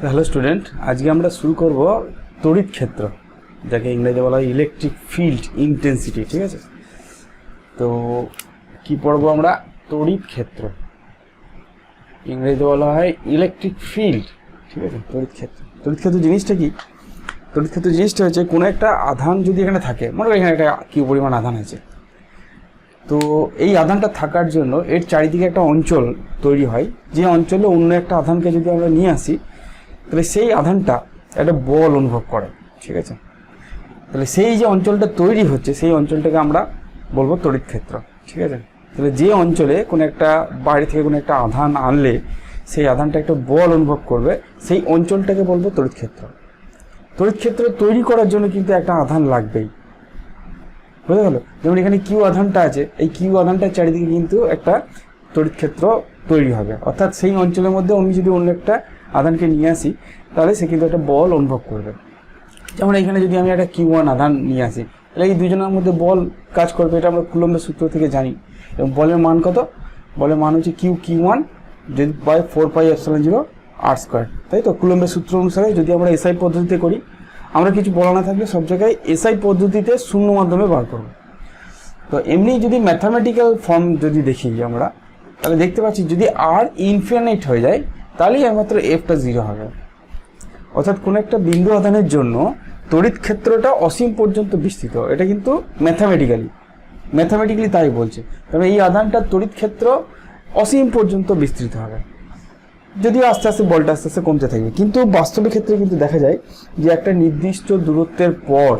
Hello student, আজকে আমরা শুরু করব তড়িৎ ক্ষেত্র, যাকে ইংরেজিতে বলা হয় ইলেকট্রিক ফিল্ড ইন্টেন্সিটি। ঠিক আছে, তো কি পড়বো আমরা? তড়িৎ ক্ষেত্র, ইংরেজিতে বলা হয় ইলেকট্রিক ফিল্ড। ঠিক আছে, তড়িৎ ক্ষেত্র। তড়িৎ ক্ষেত্র জিনিসটা কি? তড়িৎ ক্ষেত্র জিনিসটা হচ্ছে কোনো একটা আধান যদি এখানে থাকে, মনে করি এখানে একটা কি পরিমাণ আধান আছে, তো এই আধানটা থাকার জন্য এর চারিদিকে একটা অঞ্চল তৈরি হয়, যে অঞ্চলে অন্য একটা আধানকে যদি আমরা নিয়ে আসি তাহলে সেই আধানটা একটা বল অনুভব করে। ঠিক আছে, তাহলে সেই যে অঞ্চলটা তৈরি হচ্ছে সেই অঞ্চলটাকে আমরা বলবো তড়িৎ ক্ষেত্র। ঠিক আছে, তাহলে যে অঞ্চলে কোনো একটা বাইরে থেকে কোনো একটা আধান আনলে সেই আধানটা একটা বল অনুভব করবে, সেই অঞ্চলটাকে বলবো তড়িৎ ক্ষেত্র। তড়িৎ ক্ষেত্র তৈরি করার জন্য কিন্তু একটা আধান লাগবেই, বুঝতে গেল? যেমন এখানে কিউ আধানটা আছে, এই কিউ আধানটার চারিদিকে কিন্তু একটা তড়িৎ ক্ষেত্র তৈরি হবে, অর্থাৎ সেই অঞ্চলের মধ্যে আমি যদি অন্য একটা আধানকে নিয়ে আসি তাহলে সে কিন্তু একটা বল অনুভব করবে। যেমন এখানে যদি আমি একটা কিউ ওয়ান আধান নিয়ে আসি তাহলে এই দুজনের মধ্যে বল কাজ করবে, এটা আমরা কুলম্বের সূত্র থেকে জানি। এবং বলের মান কত? বলের মান হচ্ছে কিউ ওয়ান যদি বাই 4πε0 r², তাই তো? কুলম্বের সূত্র অনুসারে যদি আমরা এসআই পদ্ধতিতে করি, আমরা কিছু বলা না থাকলে সব জায়গায় এসআই পদ্ধতিতে শূন্য মাধ্যমে বার করব। তো এমনি যদি ম্যাথামেটিক্যাল ফর্ম যদি দেখি আমরা, তাহলে দেখতে পাচ্ছি যদি আর ইনফিনিট হয়ে যায় তাহলেই একমাত্র এফটা 0 হবে। অর্থাৎ কোনো একটা বিন্দু আধানের জন্য তড়িৎ ক্ষেত্রটা অসীম পর্যন্ত বিস্তৃত, এটা কিন্তু ম্যাথামেটিক্যালি তাই বলছে। তবে এই আধানটার তড়িৎ ক্ষেত্র অসীম পর্যন্ত বিস্তৃত হবে, যদিও আস্তে আস্তে বলটা আস্তে আস্তে কমতে থাকবে। কিন্তু বাস্তবের ক্ষেত্রে কিন্তু দেখা যায় যে একটা নির্দিষ্ট দূরত্বের পর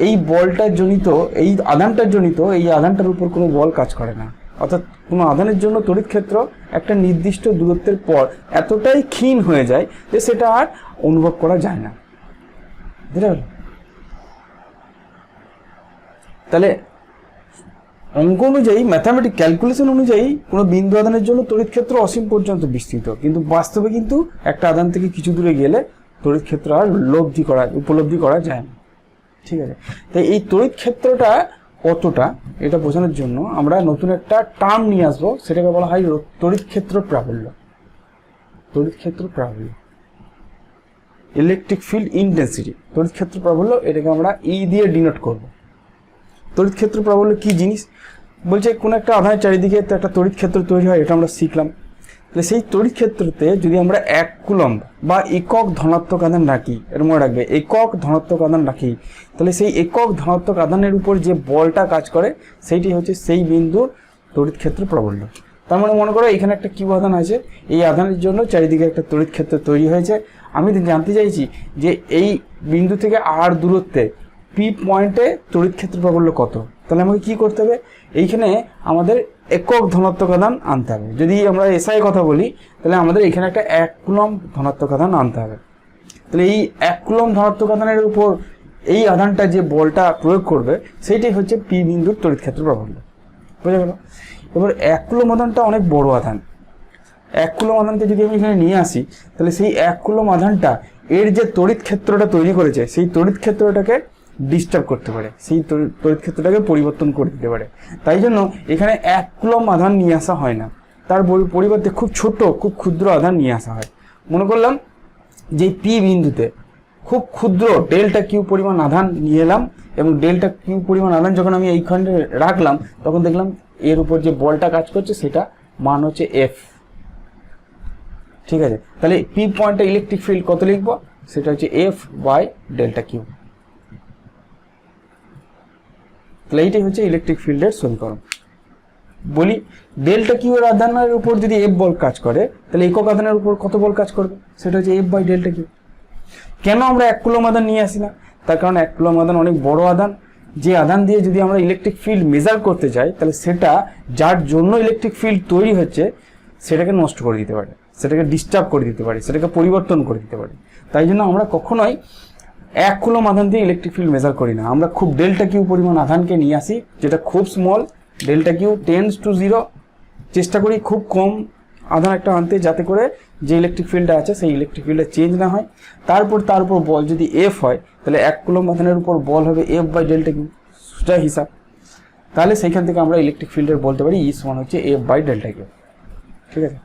এই বলটার জনিত, এই আধানটার জনিত এই আধানটার উপর কোনো বল কাজ করে না। অর্থাৎ কোনো আধানের জন্য তড়িৎ ক্ষেত্র একটা নির্দিষ্ট দূরত্বের পর এতটাই ক্ষীণ হয়ে যায় যে সেটা আর অনুভব করা যায় না, বুঝতে পারলে? তাহলে অঙ্ক অনুযায়ী, ম্যাথামেটিক ক্যালকুলেশন অনুযায়ী কোনো বিন্দু আধানের জন্য তড়িৎ ক্ষেত্র অসীম পর্যন্ত বিস্তৃত, কিন্তু বাস্তবে কিন্তু একটা আধান থেকে কিছু দূরে গেলে তড়িৎ ক্ষেত্র আর উপলব্ধি করা যায় না। ঠিক আছে, তাই এই তড়িৎ ক্ষেত্রটা কতটা এটা বোঝানোর জন্য আমরা নতুন একটা টার্ম নিয়ে আসবো, সেটাকে বলা হয় তড়িৎ ক্ষেত্র প্রাবল্য। তড়িৎ ক্ষেত্র প্রাবল্য, ইলেকট্রিক ফিল্ড ইন্টেন্সিটি। তড়িৎ ক্ষেত্র প্রাবল্য, এটাকে আমরা ই দিয়ে ডিনোট করব। তড়িৎ ক্ষেত্র প্রাবল্য কি জিনিস? বলছে কোনো একটা আধানের চারিদিকে তো একটা তড়িৎ ক্ষেত্র তৈরি হয়, এটা আমরা শিখলাম। তাহলে সেই তড়িৎ ক্ষেত্রতে যদি আমরা 1 কুলম্ব বা একক ধনাত্মক আধান রাখি, এর মনে রাখবে একক ধনাত্মক আধান রাখি, তাহলে সেই একক ধনাত্মক আধানের উপর যে বলটা কাজ করে সেইটি হচ্ছে সেই বিন্দুর তড়িৎ ক্ষেত্র প্রাবল্য। তার মানে মনে করো এখানে একটা কিউ আধান আছে, এই আধানের জন্য চারিদিকে একটা তড়িৎ ক্ষেত্র তৈরি হয়েছে। আমি জানতে চাইছি যে এই বিন্দু থেকে আর দূরত্বে পি পয়েন্টে তড়িৎ ক্ষেত্র প্রাবল্য কত। তাহলে আমাকে কি করতে হবে? এইখানে আমাদের একক ধনাত্মক আধান আনতে হবে। যদি আমরা এসআই কথা বলি তাহলে আমাদের এখানে একটা 1 কুলম্ব ধনাত্মক আধান আনতে হবে। তাহলে এই 1 কুলম্ব ধনাত্মক আধানের উপর এই আধানটা যে বলটা প্রয়োগ করবে সেইটাই হচ্ছে পি বিন্দুর তড়িৎ ক্ষেত্র প্রাবল্য। বুঝা গেল? এবার 1 কুলম্ব আধানটা অনেক বড় আধান। 1 কুলম্ব আধানকে যদি আমি এখানে নিয়ে আসি তাহলে সেই 1 কুলম্ব আধানটা এর যে তড়িৎ ক্ষেত্রটা তৈরি করেছে সেই তড়িৎ ক্ষেত্রটাকে ডিস্টার্ব করতে পারে, সেই তড়িৎ ক্ষেত্রটাকে পরিবর্তন করে দিতে পারে। তাই জন্য এখানে 1 কুলম্ব আধান নিয়ে আসা হয় না, তার পরিবর্তে খুব ছোট, খুব ক্ষুদ্র আধান নিয়ে আসা হয়। মনে করলাম যে পি বিন্দুতে খুব ক্ষুদ্র ডেল্টা কিউ পরিমাণ আধান নিয়ে এলাম, এবং ডেল্টা কিউ পরিমাণ আধান যখন আমি এইখানে রাখলাম তখন দেখলাম এর উপর যে বলটা কাজ করছে সেটা মান হচ্ছে এফ। ঠিক আছে, তাহলে পি পয়েন্টে ইলেকট্রিক ফিল্ড কত লিখবো? সেটা হচ্ছে এফ বাই ডেল্টা কিউ। তাহলে এইটাই হচ্ছে ইলেকট্রিক ফিল্ডের সমীকরণ। বলি ডেল্টা কিউ এর আধানের উপর যদি এফ বল কাজ করে তাহলে একক আধানের উপর কত বল কাজ করবে? সেটা হচ্ছে এফ বাই ডেল্টা কিউ। কেন আমরা 1 কুলম্ব আধান নিয়ে আসি না? তার কারণ 1 কুলম্ব আধান অনেক বড় আধান, যে আধান দিয়ে যদি আমরা ইলেকট্রিক ফিল্ড মেজার করতে চাই তাহলে সেটা যার জন্য ইলেকট্রিক ফিল্ড তৈরি হচ্ছে সেটাকে নষ্ট করে দিতে পারে, সেটাকে ডিস্টার্ব করে দিতে পারে, সেটাকে পরিবর্তন করে দিতে পারে। তাই জন্য আমরা কখনোই 1 কুলম্ব আধান দিয়ে ইলেকট্রিক ফিল্ড মেজার করি না। আমরা খুব ডেল্টা কিউ পরিমাণ আধানকে নিয়ে আসি, যেটা খুব small, delta q tends to 0। চেষ্টা করি খুব কম আধান একটা আনতে, যাতে করে যে ইলেকট্রিক ফিল্ডটা আছে সেই ইলেকট্রিক ফিল্ডে চেঞ্জ না হয়। তার উপর বল যদি এফ হয় তাহলে 1 কুলম্ব আধানের উপর বল হবে এফ বাই ডেল্টা কিউ, সেটা হিসাব। তাহলে সেইখান থেকে আমরা ইলেকট্রিক ফিল্ডের বলতে পারি ই সমান হচ্ছে এফ বাই ডেল্টা কিউ। ঠিক আছে,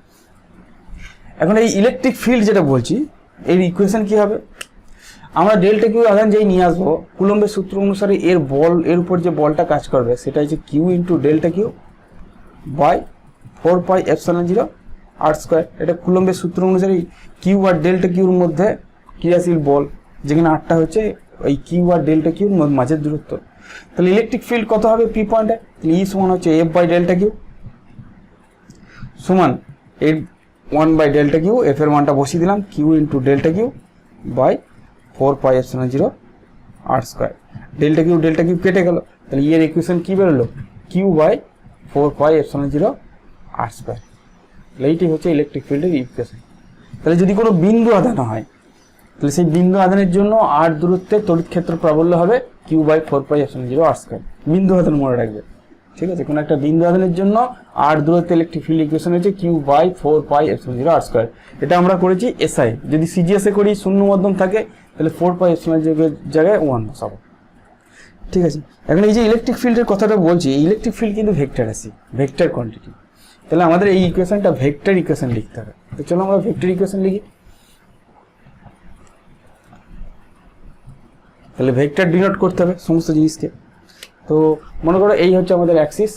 এখন এই ইলেকট্রিক ফিল্ড যেটা বলছি এর ইকুয়েশন কি হবে, আমরা ডেল্টা কিউ আধান যেই নিয়ে আসবো কুলম্বের সূত্র অনুসারে এর বল এর উপর যে বলটা কাজ করবে সেটা হচ্ছে q into delta q by 4πε0 r square. এটা কুলম্বের সূত্র অনুসারে কিউ আর ডেল্টা কিউর মধ্যে ক্রিয়াশীল বল, যেখানে আরটা হচ্ছে ওই কিউ আর ডেল্টা কিউর মাঝের দূরত্ব। তাহলে ইলেকট্রিক ফিল্ড কত হবে পি পয়েন্টে, ই সমান হচ্ছে এফ বাই ডেল্টা কিউ সমান এর 1/Δ কিউ, এফ এর মানটা বসিয়ে দিলাম q into delta q by 4πε0 r square. Delta q কেটে গেল, তাহলে এর ইকুয়েশন কি বেরোলো, কিউ বাই 4πε0 r স্কোয়ার। তাহলে এইটাই হচ্ছে ইলেকট্রিক ফিল্ডের ইকুয়েশন। তাহলে যদি কোনো বিন্দু আধান হয় তাহলে সেই বিন্দু আধানের জন্য আর দূরত্বে তড়িৎ ক্ষেত্র প্রাবল্য হবে কিউ বাই 4πε0 r স্কোয়ার। বিন্দু আধান মনে রাখবে, ঠিক আছে, কোনো একটা বিন্দু আধানের জন্য আর দূরত্বে ইলেকট্রিক ফিল্ড ইকুয়েশন হচ্ছে কিউ বাই 4πε0 r স্কোয়ার। এটা আমরা করেছি এসআই। যদি সিজিএসএ করি শূন্য মধ্যম থাকে তাহলে 4πε0 জায়গায় 1 বসাবো, ঠিক আছে। এখন এই যে ইলেকট্রিক ফিল্ডের কথাটা বলছি, ইলেকট্রিক ফিল্ড কিন্তু ভেক্টর রাশি, ভেক্টর কোয়ান্টিটি। তাহলে আমাদের এই ইকুয়েশনটা ভেক্টর ইকুয়েশন লিখতে হবে। তো চলো আমরা ভেক্টর ইকুয়েশন লিখি। তাহলে ভেক্টর ডিনোট করতে হবে সমস্ত জিনিসকে। তো মনে করো এই হচ্ছে আমাদের অ্যাক্সিস,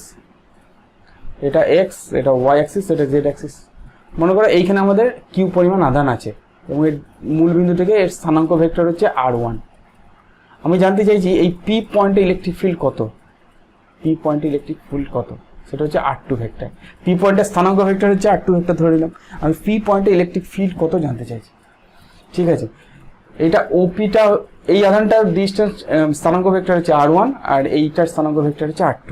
এটা এক্স, এটা ওয়াই অ্যাক্সিস, এটা জেড অ্যাক্সিস। মনে করো এইখানে আমাদের কিউ পরিমাণ আধান আছে এবং এর মূল বিন্দু থেকে এর স্থানাঙ্ক ভেক্টর হচ্ছে r1। আমি জানতে চাইছি এই পি পয়েন্টে ইলেকট্রিক ফিল্ড কত, পি পয়েন্টে ইলেকট্রিক ফিল্ড কত, সেটা হচ্ছে r2 ভেক্টর। পি পয়েন্টের স্থানাঙ্ক ভেক্টর হচ্ছে r2 ভেক্টর ধরে নিলাম। আমি পি পয়েন্টে ইলেকট্রিক ফিল্ড কত জানতে চাইছি, ঠিক আছে। এইটা ওপিটা, এই আধানটার ডিস্টেন্স স্থানাঙ্ক ভেক্টর হচ্ছে r1 আর এইটার স্থানাঙ্ক ভেক্টর হচ্ছে r2।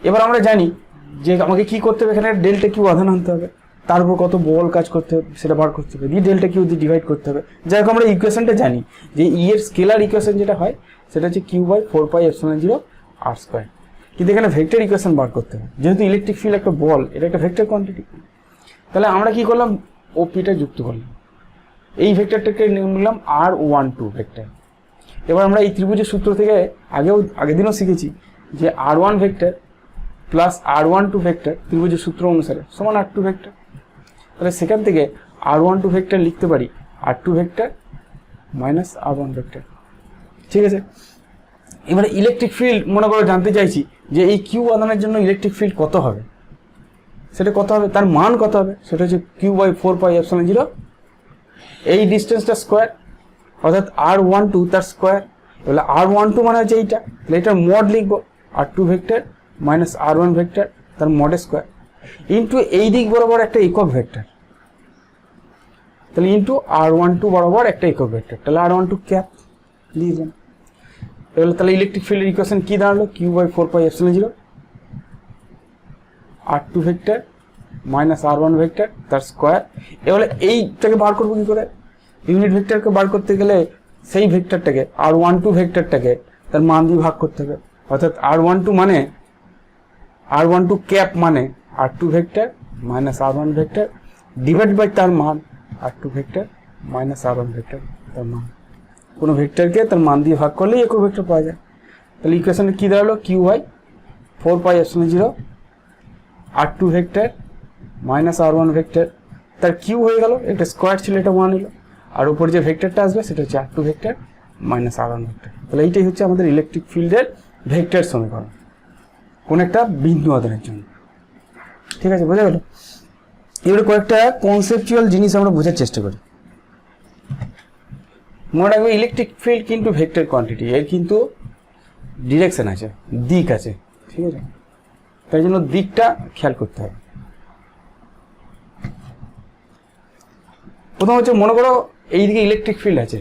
এবার আমরা জানি যে আমাকে কি করতে হবে, এখানে ডেল্টা কিউ আধান আনতে হবে, তার উপর কত বল কাজ করতে হবে সেটা বার করতে হবে, দিয়ে ডেল্টা কিউ দিয়ে ডিভাইড করতে হবে। যাই হোক আমরা ইকুয়েশনটা জানি যে ই এর স্কেলার ইকুয়েশন যেটা হয় সেটা হচ্ছে কিউ বাই 4πε0 r স্কোয়ার। কিন্তু এখানে ভেক্টর ইকুয়েশন বার করতে হবে, যেহেতু ইলেকট্রিক ফিল্ড একটা বল, এটা একটা ভেক্টর কোয়ান্টিটি। তাহলে আমরা কি করলাম, ওপিটা যুক্ত করলাম, এই ভেক্টরটাকে নিলাম r12 ভেক্টর। এবার আমরা এই ত্রিভুজের সূত্র থেকে আগের দিনও শিখেছি যে r1 vector plus r12 vector ত্রিভুজের সূত্র অনুসারে সমান r2 ভেক্টর। তাহলে সেখান থেকে r12 ভেক্টর লিখতে পারি r2 vector minus r1 vector, ঠিক আছে। এবারে ইলেকট্রিক ফিল্ড মনে করে জানতে চাইছি যে এই কিউ আধানের জন্য ইলেকট্রিক ফিল্ড কত হবে, সেটা কত হবে, তার মান কত হবে, সেটা হচ্ছে কিউ বাই 4πε0 এই ডিস্টেন্সটা স্কোয়ার, অর্থাৎ r12 তার স্কোয়ার। তাহলে r12 মানে হচ্ছে এইটা, তাহলে এটার মড লিখবো r2 vector minus r1 vector তার মডের স্কোয়ার ইন্টু এই দিক বরাবর একটা একক ভেক্টর, তাহলে ইন্টু r12 বরাবর একটা একক ভেক্টর, তাহলে r12 ক্যাপ লিখলাম। তাহলে ইলেকট্রিক ফিল্ডের ইকুয়েশন কি দাঁড়ালো, q by 4πε0 r2 vector minus r1 vector তার স্কোয়ার। এবারে এইটাকে বার করবো কি করে, ইউনিট ভেক্টরকে বার করতে গেলে সেই ভেক্টরটাকে r12 ভেক্টরটাকে তার মান দিয়ে ভাগ করতে হবে, অর্থাৎ r12 মানে r12 ক্যাপ মানে r2 vector minus r1 vector divide by তার মান r2 vector minus r1 vector তার মান। কোনো ভেক্টরকে তার মান দিয়ে ভাগ করলেই একক ভেক্টর পাওয়া যায়। তাহলে ইকুয়েশনে কি দাঁড়ালো, q by 4πε0 r2 vector minus r1 vector তার কিউ হয়ে গেল, একটা স্কোয়ার ছিল এটা 1 এলো, আর উপর যে ভেক্টরটা আসবে সেটা হচ্ছে r2 vector minus r1 vector. তাহলে এইটাই হচ্ছে আমাদের ইলেকট্রিক ফিল্ডের ভেক্টর সমীকরণ কোন একটা বিন্দু আধানের জন্য, ঠিক আছে, বোঝা গেল। এবারে কয়েকটা কনসেপচুয়াল জিনিস আমরা বোঝার চেষ্টা করি। মনে রাখবে ইলেকট্রিক ফিল্ড কিন্তু ভেক্টর কোয়ান্টিটি, এর কিন্তু ডিরেকশন আছে, দিক আছে, ঠিক আছে, তাই জন্য দিকটা খেয়াল করতে হবে। প্রথম হচ্ছে মনে করো এইদিকে ইলেকট্রিক ফিল্ড আছে,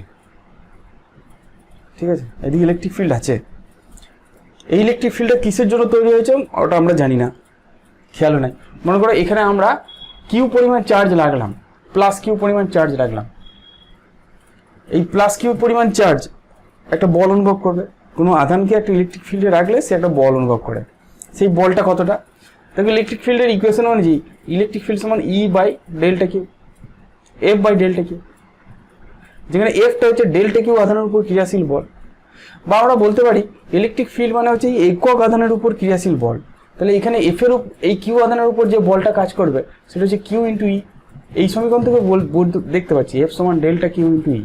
ঠিক আছে, এইদিকে ইলেকট্রিক ফিল্ড আছে। এই ইলেকট্রিক ফিল্ডটা কিসের জন্য তৈরি হয়েছে ওটা আমরা জানি না, খেয়ালও নাই। মনে করো এখানে আমরা কিউ পরিমাণ চার্জ রাখলাম, প্লাস কিউ পরিমাণ চার্জ রাখলাম। এই প্লাস কিউ পরিমাণ চার্জ একটা বল অনুভব করবে, কোনো আধানকে একটা ইলেকট্রিক ফিল্ডে রাখলে সে একটা বল অনুভব করে। সেই বলটা কতটা, দেখো ইলেকট্রিক ফিল্ডের ইকুয়েশন অনুযায়ী ইলেকট্রিক ফিল্ড সমান E by delta q, F by delta q, যেখানে এফটা হচ্ছে ডেল্টা কিউ আধানের উপর ক্রিয়াশীল বল, বা আমরা বলতে পারি ইলেকট্রিক ফিল্ড মানে হচ্ছে একক আধানের উপর ক্রিয়াশীল বল। তাহলে এখানে এফ এর এই কিউ আধানের উপর যে বলটা কাজ করবে সেটা হচ্ছে কিউ ইন্টু ই, এই সমীকরণ থেকে দেখতে পাচ্ছি এফ সমান ডেল্টা কিউ ইন্টু ই,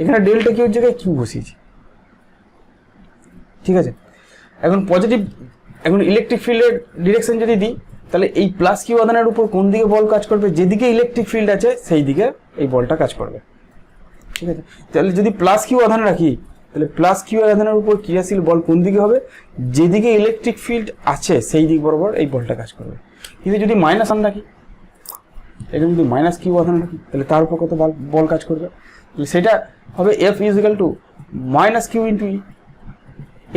এখানে ডেল্টা কিউর জায়গায় কিউ বসিয়েছি, ঠিক আছে। এখন পজিটিভ, এখন ইলেকট্রিক ফিল্ডের ডিরেকশন যদি দিই, তাহলে এই প্লাস কিউ আধানের উপর কোন দিকে বল কাজ করবে, যেদিকে ইলেকট্রিক ফিল্ড আছে সেই দিকে এই বলটা কাজ করবে, ঠিক আছে। তাহলে যদি প্লাস কিউ আধান রাখি, তাহলে প্লাস কিউ আধানের উপর ক্রিয়াশীল বল কোন দিকে হবে, যেদিকে ইলেকট্রিক ফিল্ড আছে সেই দিক বরাবর এই বলটা কাজ করবে। কিন্তু যদি মাইনাস আধান রাখি, এখানে যদি মাইনাস কিউ আধান রাখি, তাহলে তার উপর কত বল কাজ করবে, তাহলে সেটা হবে F is equal to minus q into E.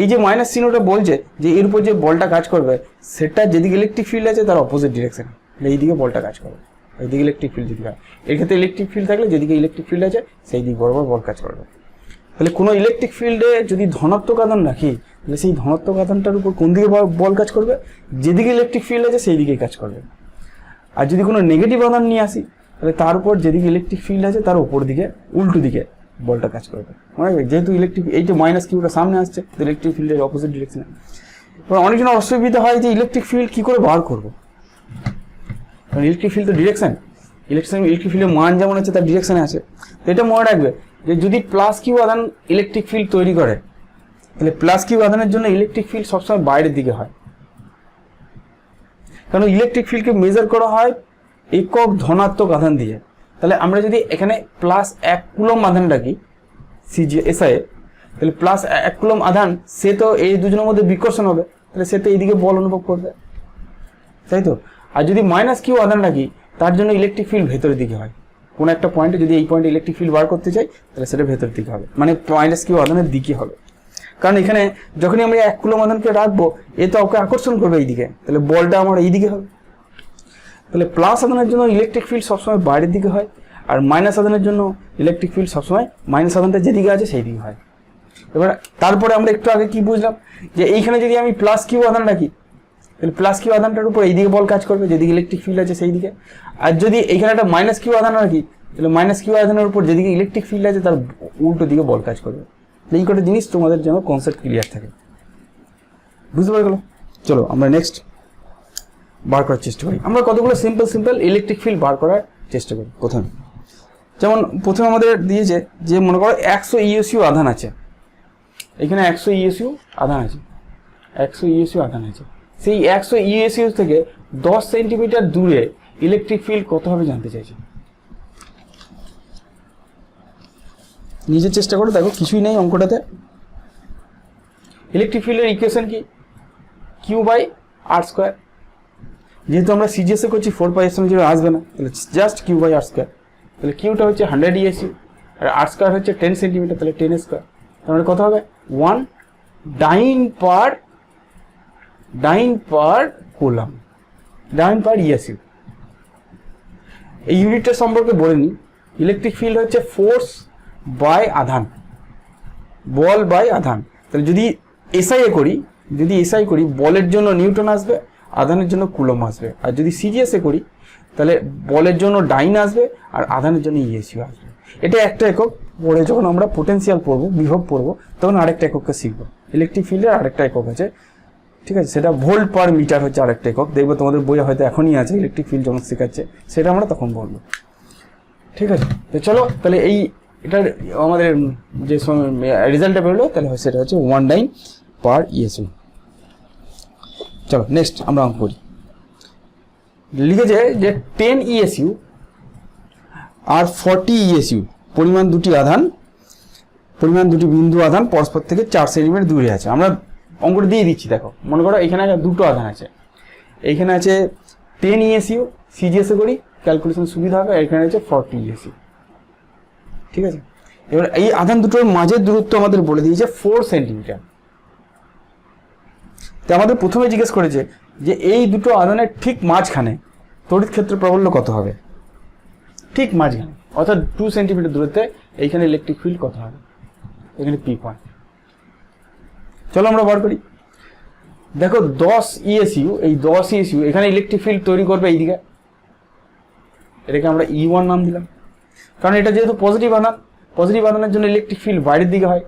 এই যে মাইনাস চিহ্নটা বলছে যে এর উপর যে বলটা কাজ করবে সেটা যেদিকে ইলেকট্রিক ফিল্ড আছে তার অপোজিট ডিরেকশন, এই দিকে বলটা কাজ করবে, এইদিকে ইলেকট্রিক ফিল্ড যেদিকে হয়। এর ক্ষেত্রে ইলেকট্রিক ফিল্ড থাকলে যেদিকে ইলেকট্রিক ফিল্ড আছে সেই দিক বরাবর বল কাজ করবে। তাহলে কোনো ইলেকট্রিক ফিল্ডে যদি ধনাত্মক আধান রাখি, তাহলে সেই ধনাত্মক আধানটার উপর কোন দিকে বল কাজ করবে, যেদিকে ইলেকট্রিক ফিল্ড আছে সেই দিকেই কাজ করবে। আর যদি কোনো নেগেটিভ আধান নিয়ে আসি, তাহলে তার উপর যেদিকে ইলেকট্রিক ফিল্ড আছে তার উপর দিকে উল্টো দিকে বলটা কাজ করবে, মনে রাখবে। যেহেতু ইলেকট্রিক এই যে মাইনাস কিউটা সামনে আসছে, ইলেকট্রিক ফিল্ডের অপোজিট ডিরেকশনে। এবার অনেকজন অসুবিধা হয় যে ইলেকট্রিক ফিল্ড কী করে বার করবো, কারণ ইলেকট্রিক ফিল্ড তো ডিরেকশন, ইলেকট্রিক ফিল্ডের মান যেমন আছে তার ডিরেকশনে আছে। তো এটা মনে রাখবে যে যদি প্লাস কিউ আধান ইলেকট্রিক ফিল্ড তৈরি করে, তাহলে প্লাস কিউ আধানের জন্য ইলেকট্রিক ফিল্ড সবসময় বাইরের দিকে হয়, কারণ ইলেকট্রিক ফিল্ডকে মেজার করা হয় একক ধনাত্মক আধান দিয়ে। তাহলে আমরা যদি এখানে প্লাস 1 কুলম আধান রাখি এসআই, তাহলে প্লাস 1 কুলম আধান সে তো এই দুজনের মধ্যে বিকর্ষণ হবে, তাহলে সে তো এইদিকে বল অনুভব করবে, তাই তো। আর যদি মাইনাস কিউ আধান রাখি, তার জন্য ইলেকট্রিক ফিল্ড ভেতরের দিকে হয়। কোনো একটা পয়েন্টে যদি এই পয়েন্টে ইলেকট্রিক ফিল্ড বার করতে চাই, তাহলে সেটা ভেতরের দিকে হবে, মানে মাইনাস কিউ আধানের দিকে হবে। কারণ এখানে যখনই আমরা 1 কুলম আধানকে রাখবো, এ তো ওকে আকর্ষণ করবে এইদিকে, তাহলে বলটা আমার এইদিকে হবে। তাহলে প্লাস আধানের জন্য ইলেকট্রিক ফিল্ড সবসময় বাইরের দিকে হয়, আর মাইনাস আধানের জন্য ইলেকট্রিক ফিল্ড সবসময় মাইনাস আধানটা যেদিকে আছে সেই দিকে হয়। এবার তারপরে আমরা একটু আগে কি বুঝলাম, যে এইখানে যদি আমি প্লাস কিউ আধান রাখি, তাহলে প্লাস কিউ আধানটার উপর এইদিকে বল কাজ করবে, যেদিকে ইলেকট্রিক ফিল্ড আছে সেই দিকে। আর যদি এইখানে একটা মাইনাস কিউ আধান রাখি, তাহলে মাইনাস কিউ আধানের উপর যেদিকে ইলেকট্রিক ফিল্ড আছে তার উল্টো দিকে বল কাজ করবে। এই কটা জিনিস তোমাদের যেন কনসেপ্ট ক্লিয়ার থাকে, বুঝতে পারো? চলো আমরা নেক্সট বার করার চেষ্টা করি। আমরা কতগুলো সিম্পল ইলেকট্রিক ফিল্ড বার করার চেষ্টা করি। প্রথমে আমাদের দিয়েছে যে মনে করো 100 ইউএসইউ আধান আছে, এখানে 100 ইউএসইউ আধান আছে, 100 ইউএসইউ আধান আছে। সেই 100 ইউএসইউ থেকে 10 সেন্টিমিটার দূরে ইলেকট্রিক ফিল্ড কত হবে জানতে চাইছে। নিজের চেষ্টা করো, দেখো কিছুই নেই অঙ্কটাতে। ইলেকট্রিক ফিল্ডের ইকুয়েশন কি, কিউ বাই আর স্কোয়ার। যেহেতু আমরা সিজিএসে করছি 4πε0 আসবে না, তাহলে just q by r square. তাহলে কিউটা হচ্ছে 100 ইউএসইউ আর আর স্কোয়ার হচ্ছে 10 সেন্টিমিটার, তাহলে 10 স্কোয়ার। তাহলে কত হবে 1 ডাইন পার কুলম, ডাইন পার ইউএসইউ। এই ইউনিটটা সম্পর্কে বলে নিই। ইলেকট্রিক ফিল্ড হচ্ছে ফোর্স বাই আধান, বল বাই আধান। তাহলে যদি এসআই করি বলের জন্য নিউটন আসবে, আধানের জন্য কুলম আসবে। আর যদি সিজিএসএ করি তাহলে বলের জন্য ডাইন আসবে আর আধানের জন্য ইউএসইউ আসবে। এটা একটা একক। পরে যখন আমরা পোটেনশিয়াল পড়বো, বিভব পড়বো, তখন আরেকটা একককে শিখবো। ইলেকট্রিক ফিল্ডের আরেকটা একক আছে, ঠিক আছে, সেটা ভোল্ট পার মিটার হচ্ছে আরেকটা একক। দেখবো তোমাদের বইয়ে হয়তো এখনই আছে, ইলেকট্রিক ফিল্ড যখন শেখাচ্ছে সেটা আমরা তখন বলবো, ঠিক আছে। তো চলো তাহলে এটার আমাদের যে রেজাল্টটা বেরোলো তাহলে সেটা হচ্ছে 1 ডাইন পার ইউএসইউ। চলো নেক্সট আমরা অঙ্ক করি। লিখেছে যে 10 ইউএসইউ আর 40 ইউএসইউ পরিমাণ দুটি বিন্দু আধান পরস্পর থেকে 4 সেন্টিমিটার দূরে আছে। আমরা অঙ্কটা দিয়ে দিচ্ছি। দেখো মনে করো এখানে দুটো আধান আছে, এইখানে আছে 10 ইউএসইউ, সিজিএসএ করি ক্যালকুলেশন সুবিধা হবে। এখানে আছে 40 ইউএসইউ, ঠিক আছে। এবার এই আধান দুটোর মাঝের দূরত্ব আমাদের বলে দিয়েছে 4 সেন্টিমিটার। তো আমাদের প্রথমে জিজ্ঞেস করেছে যে এই দুটো আধানের ঠিক মাঝখানে তড়িৎ ক্ষেত্র প্রাবল্য কত হবে, ঠিক মাঝখানে, অর্থাৎ 2 সেন্টিমিটার দূরত্বে এইখানে ইলেকট্রিক ফিল্ড কত হবে, এখানে পি পয়েন্ট। চলো আমরা বার করি। দেখো 10 ইউএসইউ, এই 10 ইউএসইউ এখানে ইলেকট্রিক ফিল্ড তৈরি করবে এইদিকে, এটাকে আমরা E1 নাম দিলাম, কারণ এটা যেহেতু পজিটিভ আধানের জন্য ইলেকট্রিক ফিল্ড বাইরের দিকে হয়।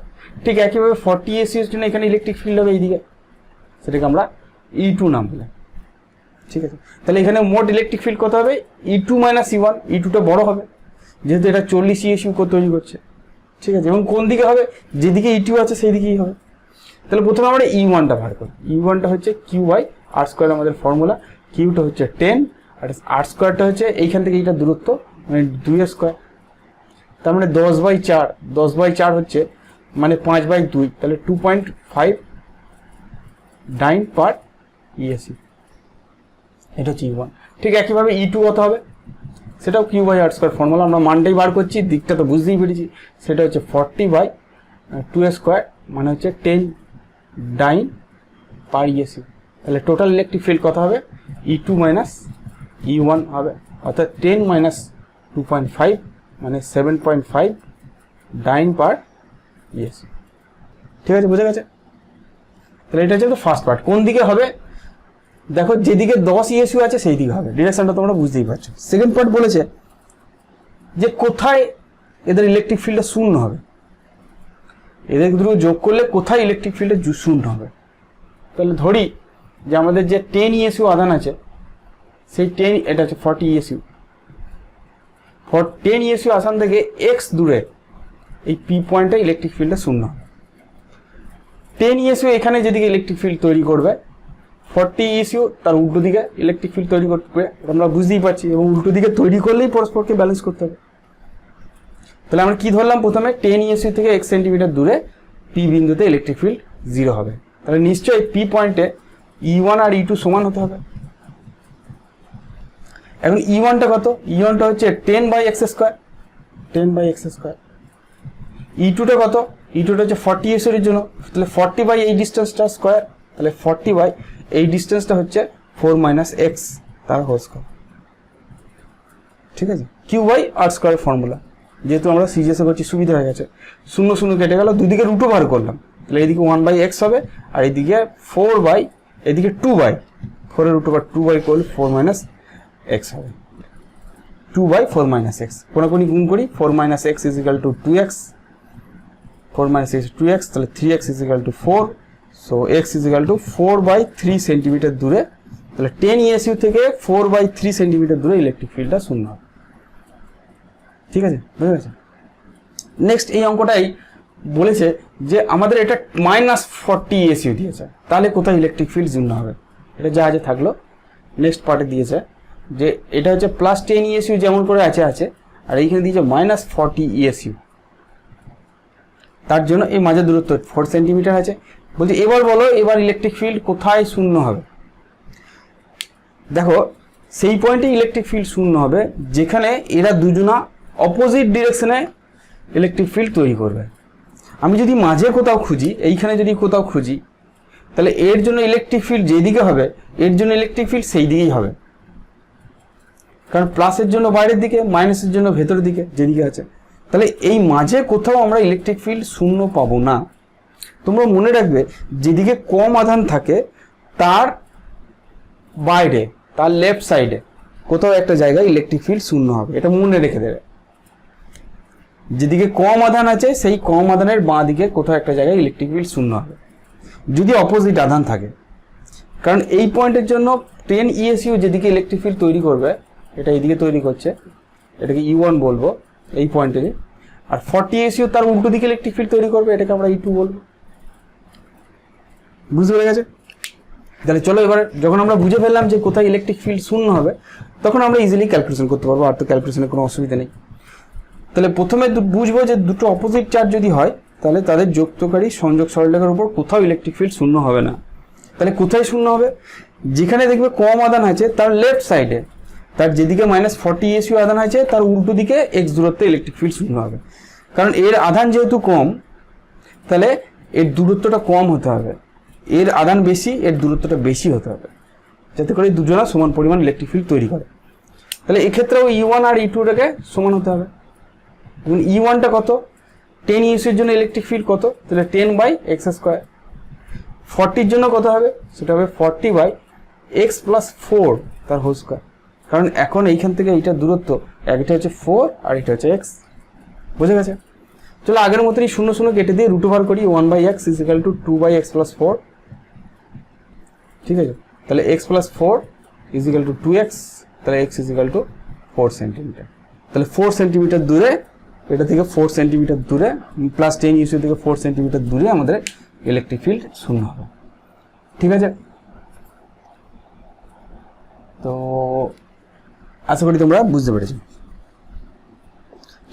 ঠিক একইভাবে 40 ইউএসইউ এর জন্য এখানে ইলেকট্রিক ফিল্ড হবে এইদিকে, সেটাকে আমরা E2 নাম দিলাম। ঠিক আছে, তাহলে এখানে মোট ইলেকট্রিক ফিল্ড কত হবে, E2 মাইনাস E1, E2টা বড় হবে যেহেতু এটা 40 ESU তৈরি করছে, ঠিক আছে, এবং কোন দিকে হবে, যেদিকে E2 আছে সেই দিকেই হবে। তাহলে প্রথমে আমরা E1টা বার করি, E1টা হচ্ছে Q/R², আমাদের ফর্মুলা, Qটা হচ্ছে 10 আর R²টা হচ্ছে এইখান থেকে এইটা দূরত্ব, মানে 2 তার মানে 10/4, 10/4 হচ্ছে মানে 5/2, তাহলে 2.5 ডাইন পার ESU, এটা হচ্ছে E1। ঠিক একইভাবে E2 কত হবে, সেটাও Q/R² ফর্মুলা, আমরা মানটাই বার করছি, দিকটা তো বুঝতেই পেরেছি, সেটা হচ্ছে 40/2² মানে হচ্ছে 10 ডাইন পার ESU। তাহলে টোটাল ইলেকট্রিক ফিল্ড কত হবে, E2 মাইনাস E1 হবে, অর্থাৎ 10 মাইনাস 2.5 মানে 7.5 ডাইন পার ESU। ঠিক আছে, বুঝে গেছে? তাহলে এটা হচ্ছে ফার্স্ট পার্ট। কোন দিকে হবে, দেখো যেদিকে 10 ESU আছে সেই দিকে হবে, ডিরেকশনটা তোমরা বুঝতেই পারছো। সেকেন্ড পার্ট বলেছে যে কোথায় এদের ইলেকট্রিক ফিল্ডটা শূন্য হবে, এদের দুটো যোগ করলে কোথায় ইলেকট্রিক ফিল্ডে শূন্য হবে। তাহলে ধরি যে আমাদের যে 10 ESU আধান আছে সেই 10, এটা হচ্ছে 40 ESU, 10 ESU আধান থেকে x দূরে এই P পয়েন্টে ইলেকট্রিক ফিল্ডটা শূন্য হবে। 10 ESU এখানে যেদিকে ইলেকট্রিক ফিল্ড তৈরি করবে, 40 ESU তার উল্টো দিকে ইলেকট্রিক ফিল্ড তৈরি করবে, আমরা বুঝতেই পারছি, এবং উল্টো দিকে তৈরি করলেই পরস্পরকে ব্যালেন্স করতে হবে। তাহলে আমরা কি ধরলাম, প্রথমে 10 ESU থেকে x সেন্টিমিটার দূরে P বিন্দুতে ইলেকট্রিক ফিল্ড 0 হবে, তাহলে নিশ্চয়ই P পয়েন্টে E1 আর E2 সমান হতে হবে। এখন E1টা কত, E1টা হচ্ছে 10/x², 10/x²। E2টা কত, E2টা হচ্ছে 40 ESU এর জন্য, তাহলে 40 বাই এই ডিস্টেন্সটা স্কয়ার, তাহলে 40 বাই এই ডিস্টেন্সটা হচ্ছে 4 মাইনাস x তার হোল স্কয়ার। ঠিক আছে, Q/R² ফর্মুলা, যেহেতু আমরা সিজিএসে করছি সুবিধা হয়ে গেছে, 0 0 কেটে গেল, দুদিকে রুট ওভার করলাম, তাহলে এইদিকে 1/x হবে আর এইদিকে 4 বাই, এদিকে 2/4 এর রুট ওভার 2/, করলে 4 মাইনাস x হবে, 2/4 মাইনাস x, কোনাকুনি গুণ করি, 4 minus x is equal two 2x, 4 minus x 2x, তাহলে 3x is equal two 4, so x is equal two 4/3 centimetre দূরে, তাহলে 10 ESU থেকে 4/3 সেন্টিমিটার দূরে ইলেকট্রিক ফিল্ডটা শূন্য হবে। ঠিক আছে, বুঝে গেছে? নেক্সট এই অঙ্কটাই বলেছে যে আমাদের এটা -40 ESU দিয়েছে, তাহলে কোথায় ইলেকট্রিক ফিল্ড শূন্য হবে, এটা যা আছে থাকলো। নেক্সট পার্টে দিয়েছে যে এটা হচ্ছে +10 ESU যেমন করে আছে, আর এইখানে দিয়েছে -40 ESU, তার জন্য এই মাঝের দূরত্ব 4 সেন্টিমিটার আছে। বলছি এবার বলো, এবার ইলেকট্রিক ফিল্ড কোথায় শূন্য হবে। দেখো সেই পয়েন্টে ইলেকট্রিক ফিল্ড শূন্য হবে যেখানে এরা দুজনা অপোজিট ডিরেকশনে ইলেকট্রিক ফিল্ড তৈরি করবে। আমি যদি মাঝে কোথাও খুঁজি, এইখানে যদি কোথাও খুঁজি, তাহলে এর জন্য ইলেকট্রিক ফিল্ড যেদিকে হবে এর জন্য ইলেকট্রিক ফিল্ড সেই দিকেই হবে, কারণ প্লাসের জন্য বাইরের দিকে, মাইনাসের জন্য ভেতরের দিকে যেদিকে আছে। তাহলে এই মাঝে কোথাও আমরা ইলেকট্রিক ফিল্ড শূন্য পাবো না। তোমরা মনে রাখবে যেদিকে কম আধান থাকে তার বাইরে, তার লেফট সাইডে কোথাও একটা জায়গায় ইলেকট্রিক ফিল্ড শূন্য হবে, এটা মনে রেখে দেবে। যেদিকে কম আধান আছে সেই কম আধানের বাঁ দিকে কোথাও একটা জায়গায় ইলেকট্রিক ফিল্ড শূন্য হবে যদি অপোজিট আধান থাকে। কারণ এই পয়েন্টের জন্য 10 ESU যেদিকে ইলেকট্রিক ফিল্ড তৈরি করবে, এটা এইদিকে তৈরি করছে, এটাকে E1 বলবো এই পয়েন্টে, আর 40 ESU তার উল্টো দিকে ইলেকট্রিক ফিল্ড তৈরি করবে, এটাকে আমরা E2 বলবো। বুঝতে পেরে গেছে? তাহলে চলো এবার যখন আমরা বুঝে ফেললাম যে কোথায় ইলেকট্রিক ফিল্ড শূন্য হবে, তখন আমরা ইজিলি ক্যালকুলেশন করতে পারবো, আর তো ক্যালকুলেশনের কোনো অসুবিধা নেই। তাহলে প্রথমে বুঝবো যে দুটো অপোজিট চার্জ যদি হয় তাহলে তাদের যুক্তকারী সংযোগ সরলরেখার উপর কোথাও ইলেকট্রিক ফিল্ড শূন্য হবে না। তাহলে কোথায় শূন্য হবে, যেখানে দেখবে কম আধান আছে তার লেফট সাইডে, তার যেদিকে -40 ESU আধান আছে তার উল্টো দিকে x দূরত্বে ইলেকট্রিক ফিল্ড শূন্য হবে। কারণ এর আধান যেহেতু কম, তাহলে এর দূরত্বটা কম হতে হবে, এর আধান বেশি, এর দূরত্বটা বেশি হতে হবে, যাতে করে দুজনা সমান পরিমাণ ইলেকট্রিক ফিল্ড তৈরি করে। তাহলে এক্ষেত্রেও E1 আর E2টাকে সমান হতে হবে। এখন E1টা কত, 10 ESU এর জন্য ইলেকট্রিক ফিল্ড কত, তাহলে 10/x²। 40 এর জন্য কত হবে, সেটা হবে 40/x + 4 তার হোল স্কয়ার। কারণ এখন এইখান থেকে এইটার দূরত্ব, একটা হচ্ছে 4 আর এটা হচ্ছে x। বুঝে গেছে? চলো আগের মতনই 0 0 কেটে দিয়ে রুট ওভার করি, 1/x = 2/x + 4। ঠিক আছে, তাহলে x + 4 ইজিক্যাল টু 2x, তাহলে x ইজিক্যাল টু 4 সেন্টিমিটার। তাহলে 4 সেন্টিমিটার দূরে, এটা থেকে 4 সেন্টিমিটার দূরে, প্লাস 10 ইউসি থেকে 4 সেন্টিমিটার দূরে আমাদের ইলেকট্রিক ফিল্ড শূন্য হবে। ঠিক আছে, তো আশা করি তোমরা বুঝতে পেরেছো।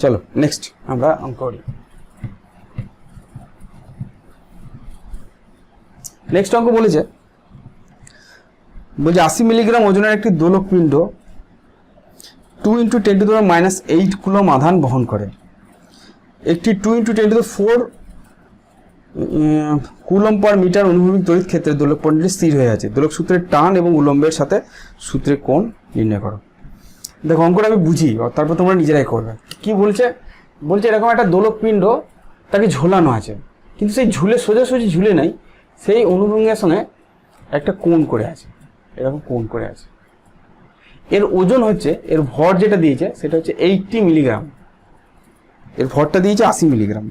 চলো নেক্সট আমরা অঙ্ক করি। নেক্সট অঙ্ক বলেছে 80 মিলিগ্রাম ওজনের একটি দোলক পিণ্ড 2 × 10⁻⁸ কুলম আধান বহন করে। একটি 2 × 10⁴ কুলম পার মিটার অনুভূমিক তড়িৎ ক্ষেত্রে দোলক পিণ্ডটি স্থির হয়ে আছে। দোলক সূত্রের টান এবং উলম্বের সাথে সূত্রের কোণ নির্ণয় করো। দেখো অঙ্কটা আমি বুঝি, তারপর তোমরা নিজেরাই করবে। কি বলছে? বলছে এরকম একটা দোলক পিণ্ড, তাকে ঝোলানো আছে, কিন্তু সেই ঝুলে সোজাসুজি ঝুলে নাই, সেই অনুভূমিকের সঙ্গে একটা কোণ করে আছে, এরকম কোণ করে আছে। এর ওজন হচ্ছে, এর ভর যেটা দিয়েছে সেটা হচ্ছে 80 মিলিগ্রাম, এর ভরটা দিয়েছে 80 মিলিগ্রাম,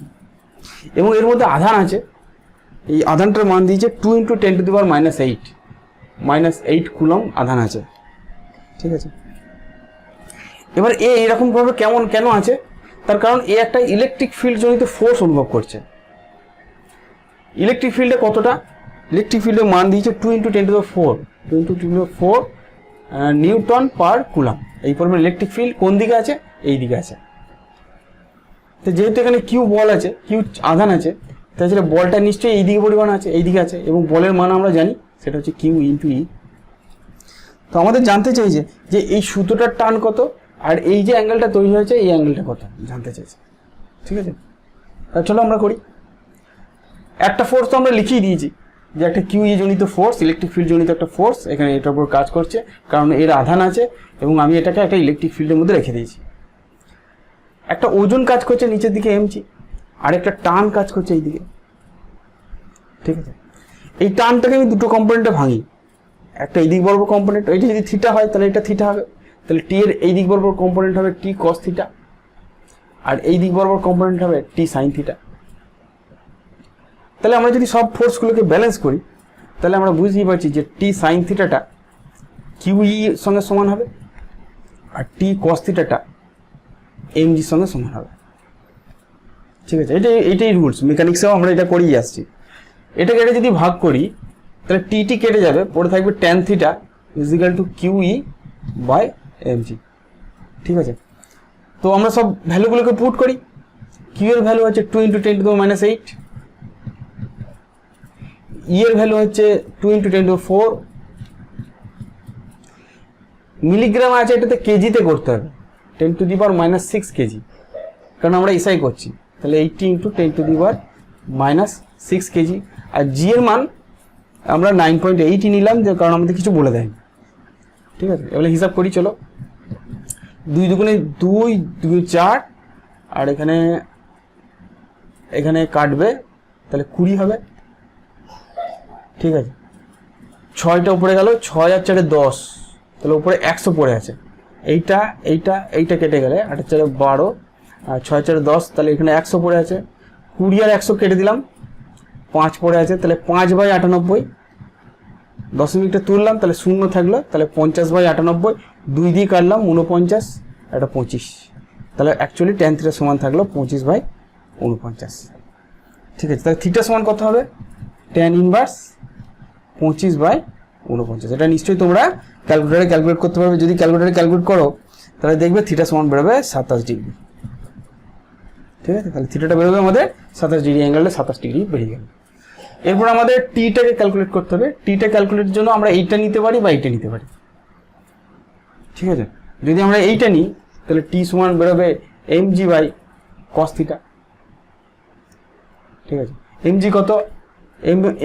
এবং এর মধ্যে আধান আছে, এই আধানটার মান দিয়েছে 2 × 10⁻⁸ কুলম আধান আছে। ঠিক আছে, এবার এরকম ভাবে কেন আছে? তার কারণ একটা ইলেকট্রিক ফিল্ড জনিত ফোর্স অনুভব করছে। ইলেকট্রিক ফিল্ডে কতটা? ইলেকট্রিক ফিল্ডের মান দিয়েছে 2 × 10⁴ নিউটন পার কুলাম। এই পরিমাণ ইলেকট্রিক ফিল্ড কোন দিকে আছে? এই দিকে আছে। তো যেহেতু এখানে কিউ বল আছে, কিউ আধান আছে, তাছাড়া বলটা নিশ্চয়ই এই দিকে পরিমাণ আছে, এই দিকে আছে, এবং বলের মান আমরা জানি সেটা হচ্ছে কিউ × ই। তো আমাদের জানতে চাইছে যে এই সুতোটার টান কত, আর এই যে অ্যাঙ্গেলটা তৈরি হয়েছে এই অ্যাঙ্গেলটা কত জানতে চাইছে। ঠিক আছে, চলো আমরা করি। একটা ফোর্স তো আমরা লিখিয়ে দিয়েছি যে একটা কিউ ই জনিত ফোর্স, ইলেকট্রিক ফিল্ড জনিত একটা ফোর্স এখানে এটার উপর কাজ করছে, কারণ এর আধান আছে এবং আমি এটাকে একটা ইলেকট্রিক ফিল্ডের মধ্যে রেখে দিয়েছি। একটা ওজন কাজ করছে নিচের দিকে mg, আর একটা টান কাজ করছে এই দিকে। ঠিক আছে, এই টানটাকে আমি দুটো কম্পোনেন্টে ভাঙি। একটা এই দিক বরাবর কম্পোনেন্ট, এটা যদি থিটা হয় তাহলে এটা থিটা হবে, তাহলে টি এর এই দিক বরাবর কম্পোনেন্ট হবে টি কস থিটা, আর এই দিক বরাবর কম্পোনেন্ট হবে টি সাইন থিটা। তাহলে আমরা যদি সব ফোর্সগুলোকে ব্যালেন্স করি তাহলে আমরা বুঝতেই পারছি যে টি সাইন থিটাটা কিউ ই সঙ্গে সমান হবে, আর টি কস থিটাটা এমজির সঙ্গে সমান হবে। ঠিক আছে, এটাই রুলস, মেকানিক্সেও আমরা এটা করেই আসছি। এটাকে যদি ভাগ করি তাহলে টি কেটে যাবে, পড়ে থাকবে tan theta is equal to q E by mg. ঠিক আছে, তো আমরা সব ভ্যালুগুলোকে পুট করি। কিউ এর ভ্যালু হচ্ছে 2 × 10⁻⁸, ই এর ভ্যালু হচ্ছে 2 × 10⁴, মিলিগ্রাম আছে, এটাতে কেজিতে করতে হবে 10⁻⁻6 কেজি, কারণ আমরা এসআই করছি। তাহলে 80 × 10⁻6 কেজি। আর জি এর মান আমরা 9.8 নিলাম, যে কারণ আমাদের কিছু বলে দেয়নি। ঠিক আছে, এবার হিসাব করি, চলো। 2 × 2 = 2 × 4, আর এখানে কাটবে, তাহলে 20 হবে। ঠিক আছে, 6টা উপরে গেল, 6 আর 4 10, তাহলে উপরে 100 পড়ে আছে। এইটা কেটে গেলে 8 আর 4 12, আর 6 আর 4 10, তাহলে এখানে 100 পড়ে আছে। 20 আর 100 কেটে দিলাম, 5 পড়ে আছে, তাহলে 5/98, দশমিকটা তুললাম, তাহলে 0 থাকলো, তাহলে 50/98, 2 দিয়ে কাটলাম 49, এটা 25, তাহলে অ্যাকচুয়ালি ট্যান থিটা সমান থাকলো 25/49। ঠিক আছে, তাহলে থিটা সমান কত হবে? Tan inverse 25/49। এটা নিশ্চয়ই তোমরা ক্যালকুলেটারে ক্যালকুলেট করতে পারবে। যদি ক্যালকুলেটারে ক্যালকুলেট করো তাহলে দেখবে থিটা সমান বেরোবে 27 ডিগ্রি। ঠিক আছে, তাহলে থিটাটা বেরোবে আমাদের 27 ডিগ্রি, অ্যাঙ্গেলটা 27 ডিগ্রি বেরিয়ে গেল। এরপর আমাদের টিটাকে ক্যালকুলেট করতে হবে। টিটা ক্যালকুলেটের জন্য আমরা এইটা নিতে পারি বা এইটা নিতে পারি। ঠিক আছে, যদি আমরা এইটা নিই তাহলে টি সমান বেরোবে এমজি বাই কস থিটা। ঠিক আছে, এমজি কত?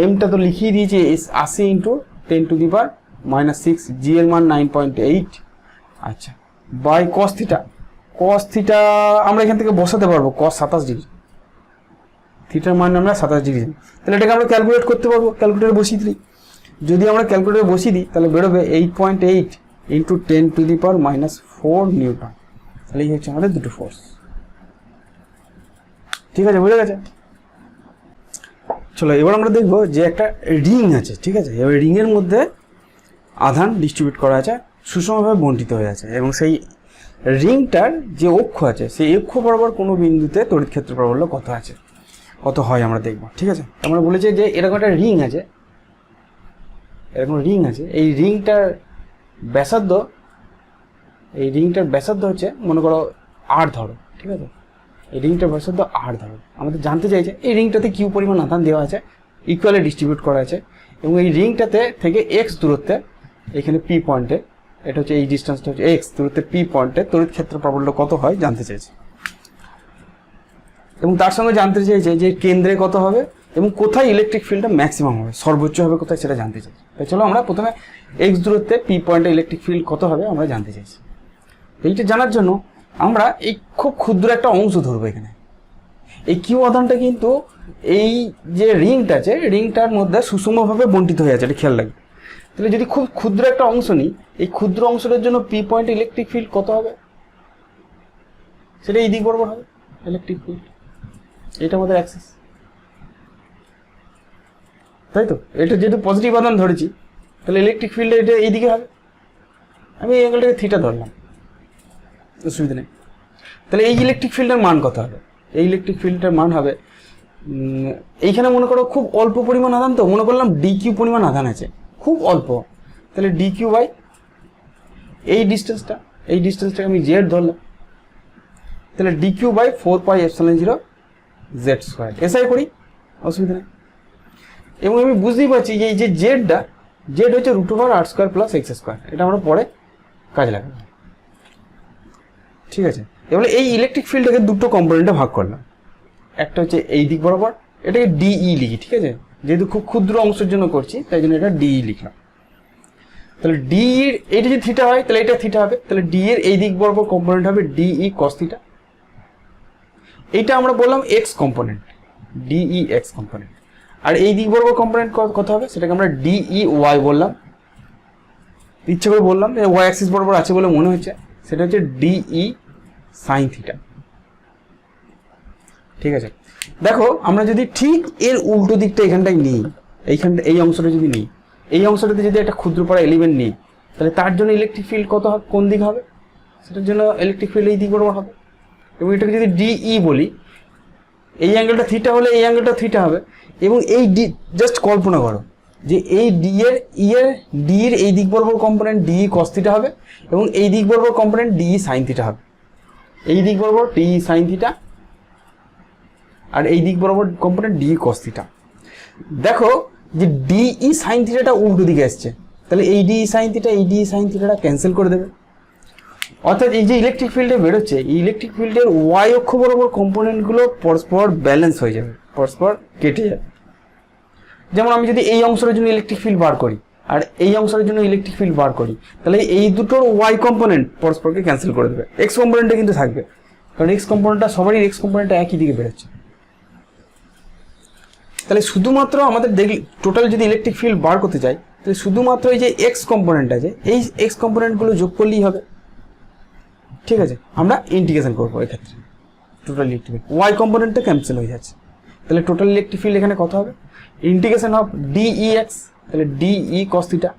এমটা তো লিখিয়ে দিয়েছি 80 × 10⁻⁻6, জি এর মান 9.8। আচ্ছা, by cos theta. Cos theta আমরা এখান থেকে বসাতে পারবো, কস 27 ডিগ্রি, থিটার মান আমরা 27 ডিগ্রি, তাহলে এটাকে আমরা ক্যালকুলেট করতে পারবো। ক্যালকুলেটারে বসিয়ে দিই, যদি আমরা ক্যালকুলেটারে বসিয়ে দিই তাহলে বেরোবে 8.8 × 10⁻⁴ নিউটন। তাহলে এই হচ্ছে আমাদের দুটো ফোর্স। ঠিক আছে, বুঝে গেছে? চলো এবার আমরা দেখবো যে একটা রিং আছে। ঠিক আছে, এবার রিংয়ের মধ্যে আধান ডিস্ট্রিবিউট করা আছে, সুষমভাবে বণ্টিত হয়ে আছে, এবং সেই রিংটার যে অক্ষ আছে সেই অক্ষ বরাবর কোনো বিন্দুতে তড়িৎ ক্ষেত্র প্রাবল্য কত আছে, কত হয় আমরা দেখব। ঠিক আছে, আমরা বলেছি যে এরকম একটা রিং আছে, এরকম রিং আছে, এই রিংটার ব্যাসার্ধ হচ্ছে মনে করো আর ধরো। ঠিক আছে, এই রিংটার ব্যাসার্ধ আর ধরো। আমাদের জানতে চাইছে এই রিংটাতে কিউ পরিমাণ আধান দেওয়া আছে, ইকুয়ালি ডিস্ট্রিবিউট করা আছে, এবং এই রিংটাতে থেকে এক্স দূরত্বে, এখানে পি পয়েন্টে, এটা হচ্ছে এই ডিস্টেন্সটা হচ্ছে এক্স দূরত্বে পি পয়েন্টে তড়িৎ ক্ষেত্র প্রাবল্য কত হয় জানতে চাইছে, এবং তার সঙ্গে জানতে চাইছে যে কেন্দ্রে কত হবে এবং কোথায় ইলেকট্রিক ফিল্ডটা ম্যাক্সিমাম হবে, সর্বোচ্চ হবে কোথায় সেটা জানতে চাইছি। তাই চলো আমরা প্রথমে এক্স দূরত্বে পি পয়েন্টে ইলেকট্রিক ফিল্ড কত হবে আমরা জানতে চাইছি। এইটা জানার জন্য আমরা এই খুব ক্ষুদ্র একটা অংশ ধরবো। এখানে এই কিউ আধানটা কিন্তু এই যে রিংটা আছে, রিংটার মধ্যে সুষমভাবে বণ্টিত হয়ে আছে, এটা খেয়াল রাখবে। তাহলে যদি খুব ক্ষুদ্র একটা অংশ নিই, এই ক্ষুদ্র অংশটার জন্য পি পয়েন্ট ইলেকট্রিক ফিল্ড কত হবে, সেটা এই দিক বরাবর হবে ইলেকট্রিক ফিল্ড, এটা আমাদের অ্যাক্সিস, তাই তো। এটা যেহেতু পজিটিভ আধান ধরেছি, তাহলে ইলেকট্রিক ফিল্ড এটা এইদিকে হবে। আমি এই অ্যাঙ্গেলটাকে থিটা ধরলাম, অসুবিধা নেই। তাহলে এই ইলেকট্রিক ফিল্ডের মান কত হবে, এই ইলেকট্রিক ফিল্ডের মান হবে, এইখানে মনে করো খুব অল্প পরিমাণ আধান, তো মনে করলাম ডি কিউ পরিমাণ আধান আছে, খুব অল্প, তাহলে ডি কিউ বাই এই ডিস্টেন্সটাকে আমি জেড ধরলাম, তাহলে d q by 4πε0 Z square. SI করি, অসুবিধা নেই। এবং আমি বুঝতেই পারছি যে এই যে জেড হচ্ছে √r² + x², এটা আমরা পরে কাজে লাগাবো। ঠিক আছে, এবার এই ইলেকট্রিক ফিল্ডটাকে দুটো কম্পোনেন্টে ভাগ করলাম, একটা হচ্ছে এই দিক বরাবর, এটাকে ডিই লিখি। ঠিক আছে, যেহেতু খুব ক্ষুদ্র অংশের জন্য করছি তাই জন্য এটা ডিই লিখলাম। তাহলে ডি এর এইটা যদি থিটা হয় তাহলে এটা থিটা হবে, তাহলে ডি এর এই দিক বরাবর কম্পোনেন্ট হবে ডিই cos থিটা। এইটা আমরা বললাম x component, dE x component. আর এই দিক বরাবর কম্পোনেন্ট কত হবে সেটাকে আমরা ডিই ওয়াই বললাম, ইচ্ছে করে বললাম যে ওয়াই অ্যাক্সিস বরাবর আছে বলে মনে হচ্ছে, সেটা হচ্ছে ডিই সাইন থিটা। ঠিক আছে, দেখো আমরা যদি ঠিক এর উল্টো দিকটা এখানটায় নিই, এই অংশটা যদি নিই, এই অংশটাতে যদি একটা ক্ষুদ্র পারা এলিমেন্ট নিই, তাহলে তার জন্য ইলেকট্রিক ফিল্ড কত হবে, কোন দিক হবে, সেটার জন্য ইলেকট্রিক ফিল্ড এই দিক বরাবর হবে। এবং এটাকে যদি ডিই বলি, এই অ্যাঙ্গেলটা থিটা হলে এই অ্যাঙ্গেলটা থিটা হবে, এবং এই ডি জাস্ট কল্পনা করো যে এই ডি এর এই দিক বরাবর কম্পোনেন্ট ডিই cos থিটা হবে, এবং এই দিক বরাবর কম্পোনেন্ট ডিই সাইন থিটা হবে। এই দিক বরাবর ডিই সাইন থিটা, আর এই দিক বরাবর কম্পোনেন্ট ডিই cos থিটা। দেখো যে ডিই সাইন থিটাটা উল্টো দিকে আসছে, তাহলে এই ডিই সাইন থিটা এই ডিই সাইন থিটাটা ক্যান্সেল করে দেবে। অর্থাৎ এই যে ইলেকট্রিক ফিল্ডে বেরোচ্ছে, এই ইলেকট্রিক ফিল্ডের ওয়াই অক্ষ বরাবর কম্পোনেন্টগুলো পরস্পর ব্যালেন্স হয়ে যাবে, পরস্পর কেটে যাবে। যেমন আমি যদি এই অংশের জন্য ইলেকট্রিক ফিল্ড বার করি আর এই অংশের জন্য ইলেকট্রিক ফিল্ড বার করি, তাহলে এই দুটোর ওয়াই কম্পোনেন্ট পরস্পরকে ক্যান্সেল করে দেবে, এক্স কম্পোনেন্টে কিন্তু থাকবে, কারণ এক্স কম্পোনেন্টটা সবারই এক্স কম্পোনেন্টটা একই দিকে বেরোচ্ছে। তাহলে শুধুমাত্র আমাদের দেখি টোটাল যদি ইলেকট্রিক ফিল্ড বার করতে চাই, তাহলে শুধুমাত্র এই যে এক্স কম্পোনেন্ট আছে, এই এক্স কম্পোনেন্টগুলো যোগ করলেই হবে। ঠিক আছে, আমরা ইন্টিগ্রেশন করবো এক্ষেত্রে, টোটাল ইলেকট্রিক ফিল্ড ওয়াই কম্পোনেন্টটা ক্যান্সেল হয়ে যাচ্ছে, তাহলে টোটাল ইলেকট্রিক ফিল্ড এখানে কত হবে, ইন্টিগ্রেশন অফ ডিই এক্স, তাহলে ডিই cos থিটা,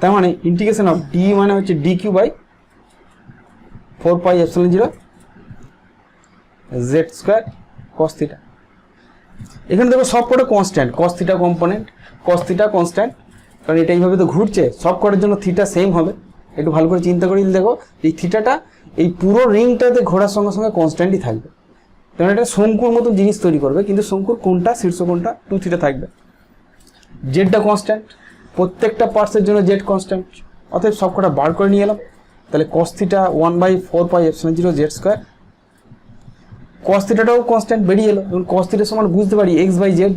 তার মানে ইন্টিগ্রেশন অফ ডি মানে হচ্ছে d q by 4πε0 Z square cos theta. এখানে দেখো সব কটা constant, cos theta component, cos theta constant, কারণ এটা এইভাবে তো ঘুরছে, সব কটার জন্য থিটা সেম হবে। একটু ভালো করে চিন্তা করে দেখো এই থিটাটা এই পুরো রিংটাতে ঘোরার সঙ্গে সঙ্গে কনস্ট্যান্টই থাকবে, কারণ এটা শঙ্কুর মতো জিনিস তৈরি করবে, কিন্তু শঙ্কুর কোনটা শীর্ষ কোনটা 2 থিটা থাকবে। জেডটা কনস্ট্যান্ট, প্রত্যেকটা পার্টসের জন্য জেড কনস্ট্যান্ট, অতএব সব কটা বার করে নিয়ে এলাম। তাহলে cos theta 1/4πε0 Z square, cos থিটাটাও কনস্ট্যান্ট বেরিয়ে এলো, এবং cos থিটার সমান বুঝতে পারি x/z,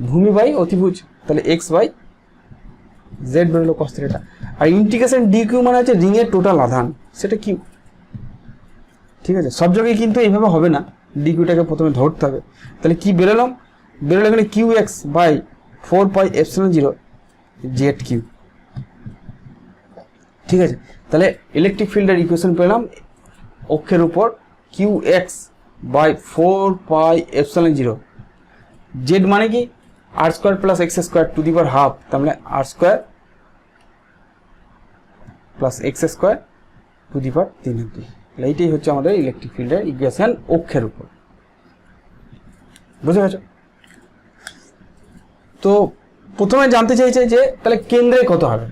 ভূমি বাই অতিভুজ, তাহলে x/z বেরোলো cos থিটাটা। আর ইন্টিগ্রেশন ডি কিউ মানে হচ্ছে রিংয়ের টোটাল আধান, সেটা কিউ। ঠিক আছে, সব জায়গায় কিন্তু এইভাবে হবে না, ডি কিউটাকে প্রথমে ধরতে হবে। তাহলে কি বেরোলো এখানে qx/4πε0 জেড কিউ। ঠিক আছে, তাহলে ইলেকট্রিক ফিল্ডের ইকুয়েশন পেলাম অক্ষের উপর qx/4πε0, জেড মানে কি r square plus x square to the power half, তার মানে r square plus x square to the পাওয়ার 3/2। এইটাই হচ্ছে আমাদের ইলেকট্রিক ফিল্ডের ইকুয়েশন অক্ষের উপর। বুঝতে পারছো? তো প্রথমে জানতে চাইছে যে তাহলে কেন্দ্রে কত হবে,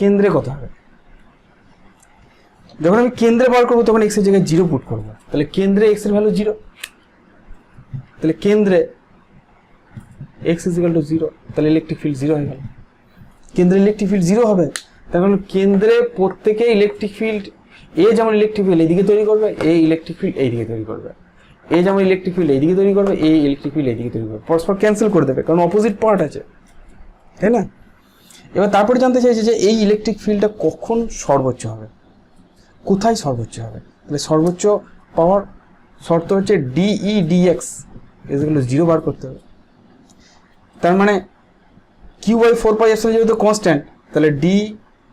কেন্দ্রে কত হবে। যখন আমি কেন্দ্রে বার করবো তখন এক্স এর জায়গায় 0 পুট করবো, তাহলে কেন্দ্রে এক্স এর ভ্যালু 0, তাহলে কেন্দ্রে এক্স ইজ ইকুয়াল টু 0, তাহলে ইলেকট্রিক ফিল্ড 0 হয়ে গেল। কেন্দ্রে ইলেকট্রিক ফিল্ড 0 হবে, তার কারণ কেন্দ্রে প্রত্যেকে ইলেকট্রিক ফিল্ড, এ যেমন ইলেকট্রিক ফিল্ড এইদিকে তৈরি করবে, এ ইলেকট্রিক ফিল্ড এইদিকে তৈরি করবে, এ যেমন ইলেকট্রিক ফিল্ড এইদিকে তৈরি করবে, এ ইলেকট্রিক ফিল্ড এইদিকে তৈরি করবে, পরস্পর ক্যান্সেল করে দেবে কারণ অপোজিট পার্ট আছে, তাই না? এবার তারপরে জানতে চাইছে যে এই ইলেকট্রিক ফিল্ডটা কখন সর্বোচ্চ হবে, কোথায় সর্বোচ্চ হবে। তাহলে সর্বোচ্চ পাওয়ার শর্ত হচ্ছে ডিই ডিএক্স এগুলো 0 বার করতে হবে। তার মানে কিউ বাই 4πε যেহেতু কনস্ট্যান্ট, তাহলে d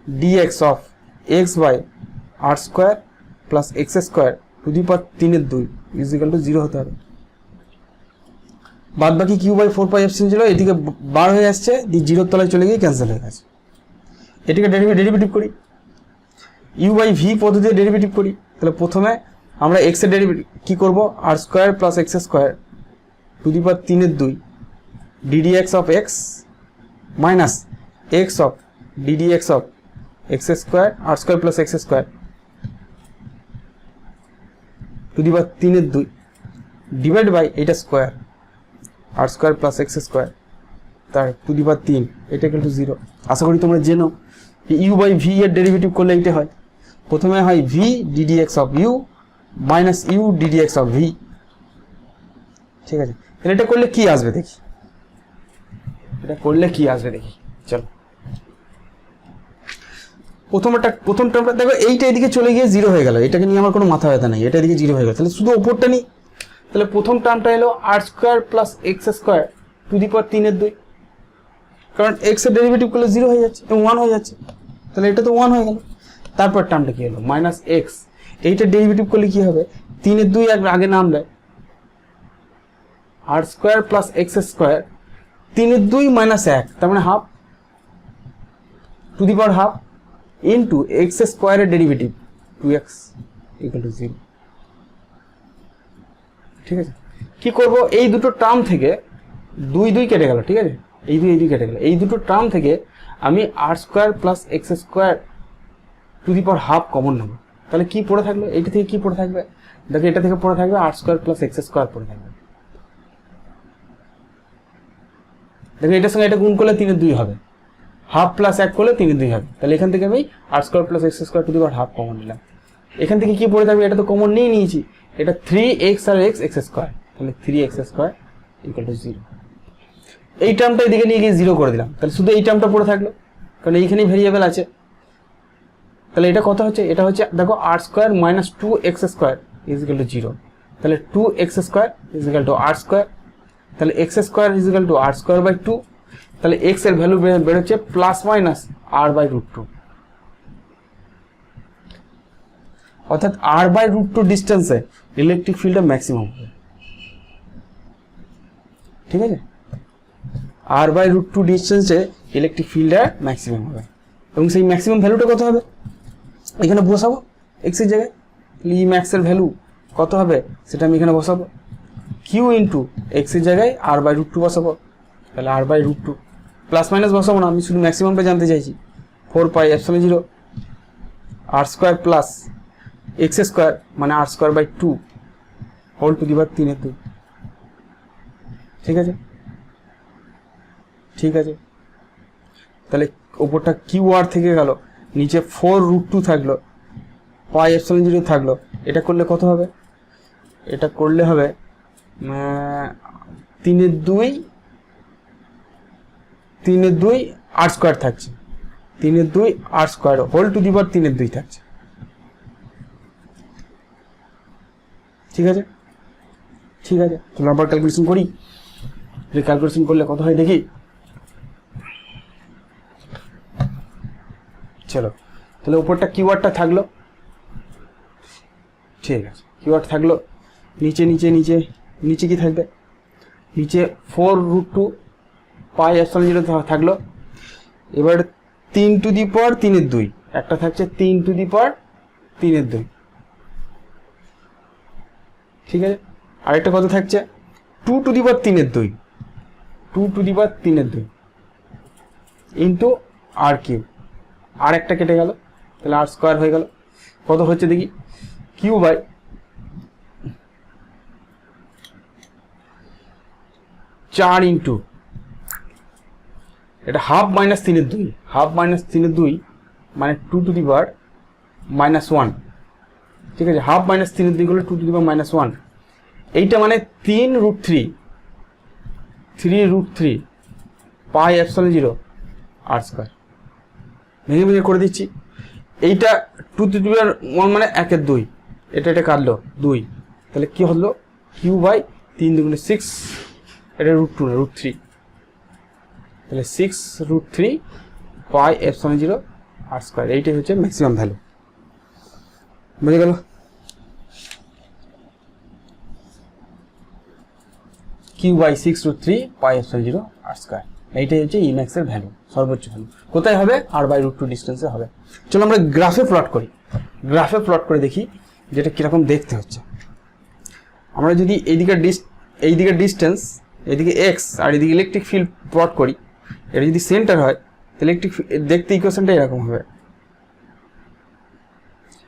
dx of x by r square plus x square to the power 3/2 is equal to 0 হতে হবে। বাদ বাকি কিউ বাই 4πε ছিল এদিকে বার হয়ে আসছে, দি 0 তলায় চলে গিয়ে ক্যান্সেল হয়ে গেছে। এটিকে ডেরিভেটিভ করি, ইউ বাই ভি পদ্ধতিতে ডেরিভেটিভ করি। তাহলে প্রথমে আমরা এক্স এর ডেরিভেটিভ কি করব, r square plus x square to the power 3/2 d d x of x minus x of d d x of x square R square plus x square to the পাওয়ার 3/2 ডিভাইড বাই এটা স্কোয়ার আর স্কোয়ার প্লাস এক্স স্কোয়ার তার টু দি পাওয়ার 3, এটা equal to 0। আশা করি তোমরা জেনো ইউ বাই ভি এর ডেরিভেটিভ করলে এইটা হয়, প্রথমে হয় v d dx of u minus u d dx of v. ঠিক আছে, তাহলে এটা করলে কি আসবে দেখি, এটা করলে কি আসবে দেখি। চলো প্রথম টার্মটা দেখো, এইটা এদিকে চলে গিয়ে 0 হয়ে গেল, এটাকে নিয়ে আমার কোনো মাথা ব্যথা নাই, এটা এদিকে 0 হয়ে গেল, তাহলে শুধু ওপরটা নিই। তাহলে প্রথম টার্মটা এলো r square plus x square to the পাওয়ার 3/2, কারণ এক্স এর ডেরিভেটিভ করলে 0 হয়ে যাচ্ছে এবং 1 হয়ে যাচ্ছে, তাহলে এটা তো 1 হয়ে গেল। তারপর টার্মটা কি হলো, মাইনাস এক্স, এইটা ডেরিভেটিভ করলে কি হবে, 3/2 আগে নাম দেয় r square plus x square 3/2 minus 1, তার মানে half to the power half into x স্কোয়ারের ডেরিভেটিভ 2x ইকুয়াল টু 0। ঠিক আছে, কি করব, এই দুটো টার্ম থেকে 2 কেটে গেল, ঠিক আছে, এই দুই কেটে গেল, এই দুটো টার্ম থেকে আমি r square plus x square to the power half common নেব, তাহলে কি পড়ে থাকবে, এইটা থেকে কি পড়ে থাকবে, দেখো এটা থেকে পড়ে থাকবে আর স্কোয়ার প্লাস এক্স স্কোয়ার পড়ে থাকবে। দেখো এটার সঙ্গে এটা গুণ করলে 3/2 হবে, হাফ প্লাস 1 করলে 3/2 হবে, তাহলে এখান থেকে আমি r square plus x square to the power half common নিলাম। এখান থেকে কি পড়ে থাকবে, এটা তো কমন নিয়েছি, এটা 3x আর এক্স স্কোয়ার, তাহলে 3x স্কোয়ার ইকুয়াল টু 0। এই টার্মটা এদিকে নিয়ে গিয়ে 0 করে দিলাম, তাহলে শুধু এই টার্মটা পড়ে থাকলো, কারণ এইখানেই ভেরিয়েবল আছে। তাহলে এটা কত হচ্ছে, এটা হচ্ছে দেখো r square minus 2x square is equal to 0, তাহলে 2x square is equal to r square, তাহলে x square is equal to r square by 2, তাহলে এক্স এর ভ্যালু বেরোচ্ছে প্লাস মাইনাস আর বাই √2, অর্থাৎ আর বাই √2 ডিস্টেন্সে ইলেকট্রিক ফিল্ডটা maximum হবে। ঠিক আছে, আর বাই √2 ডিস্টেন্সে ইলেকট্রিক ফিল্ডটা ম্যাক্সিমাম হবে, এবং সেই ম্যাক্সিমাম ভ্যালুটা কত হবে, এখানে বসাবো এক্স এর জায়গায়, ই ম্যাক্স এর ভ্যালু কত হবে সেটা আমি এখানে বসাবো, কিউ ইন্টু এক্স এর জায়গায় আর বাই √2 বসাবো, তাহলে আর বাই √2 প্লাস মাইনাস বসাবো না, আমি শুধু ম্যাক্সিমামটা জানতে চাইছি, 4πε0 r square plus x square মানে r square by 2 whole to দি পাওয়ার 3/2। ঠিক আছে, ঠিক আছে, তাহলে ওপরটা কিউ আর থেকে গেল, নিচে 4√2 থাকলো, πε0 থাকলো, এটা করলে কত হবে, এটা করলে হবে 3/2 আর স্কোয়ার থাকছে, 3/2 আর স্কোয়ার হোল টু দি পাওয়ার 3/2 থাকছে। ঠিক আছে, ঠিক আছে, তাহলে আবার ক্যালকুলেশন করি, ক্যালকুলেশন করলে কত হয় দেখি। চলো, তাহলে উপরটা কিওয়ার্ডটা থাকলো, ঠিক আছে, কিওয়ার্ড থাকলো, নিচে নিচে নিচে নিচে কি থাকবে, নিচে 4√2 পাই এপসাইলন 0 থাকলো। এবার 3 টু দি পাওয়ার 3/2, একটা থাকছে 3 টু দি পাওয়ার 3/2, ঠিক আছে। আরেকটা কত থাকছে 2 to the power 3/2, 2 to the power 3/2 into r cube, আর একটা কেটে গেল, তাহলে আর স্কোয়ার হয়ে গেল। কত হচ্ছে দেখি, কিউ বাই 4 ইন্টু এটা হাফ মাইনাস 3/2, হাফ মাইনাস 3/2 মানে 2 টু দি পাওয়ার -1, ঠিক আছে। হাফ মাইনাস 3/2 হলো 2 টু দি পাওয়ার -1, এইটা মানে 3√3 পাই এপসাইলন 0 আর স্কোয়ার। ভেঙে ভেঙে করে দিচ্ছি। এইটা 2 টু দি পাওয়ার 1 মানে 1/2, এটা কাটলো 2, তাহলে কি হলো কিউ বাই 3 দুগুণে 6, এটা √2 না √3, তাহলে 6√3 পাই এপসাইলন 0 আর স্কোয়ার। এইটাই হচ্ছে ম্যাক্সিমাম ভ্যালু। বুঝে গেল? Q by 6√3 pi epsilon 0 r square, এইটাই হচ্ছে ইম্যাক্স এর ভ্যালু, সর্বোচ্চ ভ্যালু। কোথায় হবে? r/√2 ডিস্টেন্সে হবে। চলো আমরা গ্রাফে প্লট করি। গ্রাফে প্লট করে দেখি যেটা কিরকম দেখতে হচ্ছে। আমরা যদি এইদিকে ডিস্টেন্স, এইদিকে এক্স আর এইদিকে ইলেকট্রিক ফিল্ড প্লট করি, এটা যদি সেন্টার হয় তাহলে ইলেকট্রিক দেখতে ইকুয়েশনটা এরকম হবে।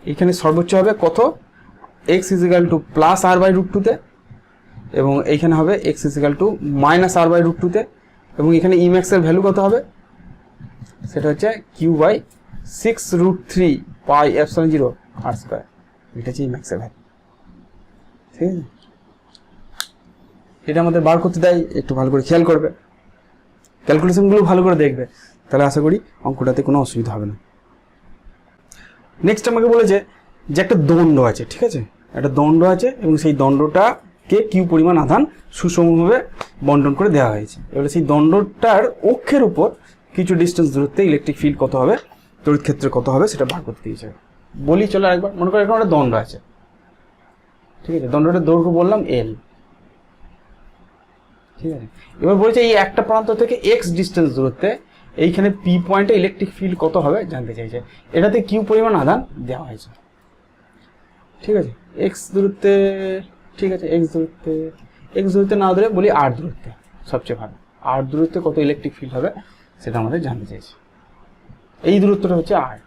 এখানে সর্বোচ্চ হবে কত, x = +r/√2 তে, এবং এইখানে হবে x = -r/√2 তে, এবং এখানে ইম্যাক্স এর ভ্যালু কত হবে, সেটা হচ্ছে q by 6√3 pi epsilon 0 r square. এটা হচ্ছে ইম্যাক্স এর ভ্যালু, ঠিক আছে। এটা আমাদের বার করতে দেয়, একটু ভালো করে খেয়াল করবে, ক্যালকুলেশনগুলো ভালো করে দেখবে, তাহলে আশা করি অঙ্কটাতে কোনো অসুবিধা হবে না। নেক্সট আমাকে বলেছে যে একটা দণ্ড আছে, ঠিক আছে, একটা দণ্ড আছে এবং সেই দণ্ডটাকে কিউ পরিমাণ আধান সুষমভাবে বন্টন করে দেওয়া হয়েছে। এবারে সেই দণ্ডটার অক্ষের উপর কিছু ডিস্টেন্স দূরত্বে ইলেকট্রিক ফিল্ড কত হবে, তড়িৎ ক্ষেত্র কত হবে, সেটা বার করতে দিয়েছে। বলি চলো একবার, মনে করো এরকম একটা দণ্ড আছে, ঠিক আছে। দণ্ডটার দৈর্ঘ্য বললাম এল, ঠিক আছে। এবার বলছে এই একটা প্রান্ত থেকে এক্স ডিস্টেন্স দূরত্বে এইখানে পি পয়েন্টে ইলেকট্রিক ফিল্ড কত হবে জানতে চাইছে। এটাতে কিউ পরিমাণ আধান দেওয়া হয়েছে, ঠিক আছে। এক্স দূরত্বে, ঠিক আছে, এক্স দূরত্বে না ধরে বলি আর দূরত্বে, সবচেয়ে ভালো। আর দূরত্বে কত ইলেকট্রিক ফিল্ড হবে সেটা আমাদের জানতে চাইছে। এই দূরত্বটা হচ্ছে আর,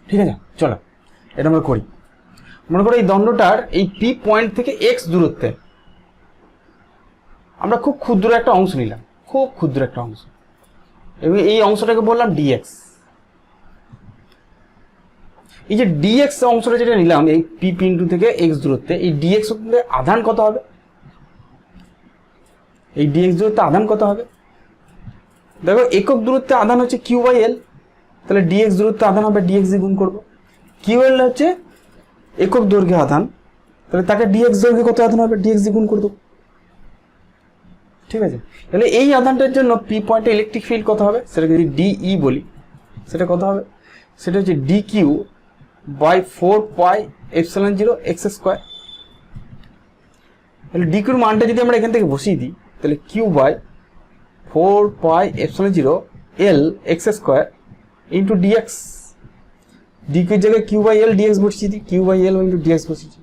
ঠিক আছে। চলো এটা আমরা করি। মনে করো এই দণ্ডটার এই পি পয়েন্ট থেকে এক্স দূরত্বে আমরা খুব ক্ষুদ্র একটা অংশ নিলাম, খুব ক্ষুদ্র একটা অংশ, এবং এই অংশটাকে বললাম ডিএক্স। এই যে ডিএক্স অংশটা যেটা নিলাম এই পি পিন্টু থেকে এক্স দূরত্বে, এই ডিএক্স আধান কত হবে, এই ডিএক্স দূরত্বে আধান কত হবে। দেখো একক দূরত্বে আধান হচ্ছে কিউ বাই এল, তাহলে ডিএক্স দূরত্বে আধান হবে ডিএক্স দিয়ে গুণ করবো। কিউ এল হচ্ছে একক দৈর্ঘ্যে আধান, তাহলে তাকে ডিএক্স দৈর্ঘ্যে কত আধান হবে, ডিএক্স দিয়ে গুণ করে দেবো, ঠিক আছে। তাহলে এই আধানটার জন্য পি পয়েন্টে ইলেকট্রিক ফিল্ড কত হবে, সেটাকে যদি ডিই বলি, সেটা কত হবে, সেটা হচ্ছে d q by 4 pi epsilon 0 x square. তাহলে ডি কিউর মানটা যদি আমরা এখান থেকে বসিয়ে দিই, তাহলে q by 4 pi epsilon 0 L x square into d x. D কিউর জায়গায় কিউ বাই এল ডিএক্স বসিয়ে দিই, q by L into d x বসিয়েছি।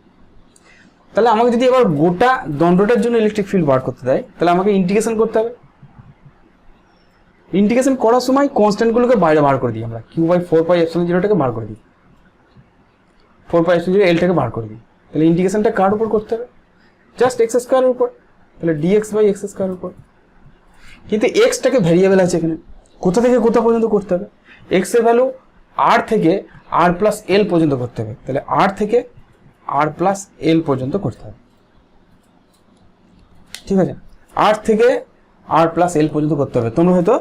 তাহলে আমাকে যদি এবার গোটা দণ্ডটার জন্য ইলেকট্রিক ফিল্ড বার করতে দেয়, তাহলে আমাকে ইন্টিগ্রেশন করতে হবে। ইন্টিগ্রেশন করার সময় কনস্ট্যান্টগুলোকে বাইরে বার করে দিই আমরা, কিউ বাই 4 পাই এপসাইলন 0টাকে বার করে দিই, 4 পাই এপসাইলন 0 এলটাকে বার করে দিই। তাহলে ইন্টিগ্রেশনটা কার উপর করতে হবে, জাস্ট এক্স স্কোয়ারের উপর, তাহলে ডিএক্স বাই এক্স স্কোয়ারের উপর। কিন্তু এক্সটাকে ভ্যারিয়েবল আছে এখানে, কোথা থেকে কোথা পর্যন্ত করতে হবে, এক্স এর ভ্যালু আর থেকে আর প্লাস এল পর্যন্ত করতে হবে, তাহলে আর থেকে আর প্লাস এল পর্যন্ত করতে হবে, ঠিক আছে। আর থেকে আর প্লাস এল পর্যন্ত করতে হবে। তোমরা হয়তো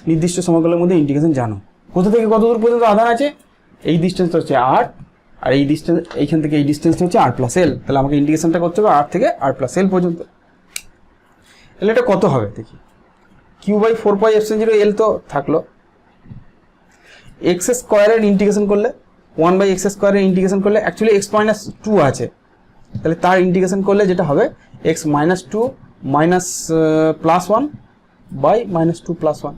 নির্দিষ্ট সময়কালের মধ্যে ইন্টিগ্রেশন জানো, কোথা থেকে কত দূর পর্যন্ত আধান আছে, এই ডিস্টেন্সটা হচ্ছে আর, আর এই ডিস্টেন্স এইখান থেকে এই ডিস্টেন্সটা হচ্ছে আর প্লাস এল। তাহলে আমাকে ইন্টিগ্রেশনটা করতে হবে আর থেকে আর প্লাস এল পর্যন্ত। তাহলে এটা কত হবে দেখি, কিউ বাই 4 পাই এপসাইলন 0 এল তো থাকলো, এক্স স্কোয়ারের ইন্টিগ্রেশন করলে 1/x স্কোয়ারের ইন্টিগ্রেশন করলে অ্যাকচুয়ালি x মাইনাস 2 আছে, তাহলে তার ইন্টিগ্রেশন করলে যেটা হবে x minus 2 minus plus 1 by minus 2 plus 1।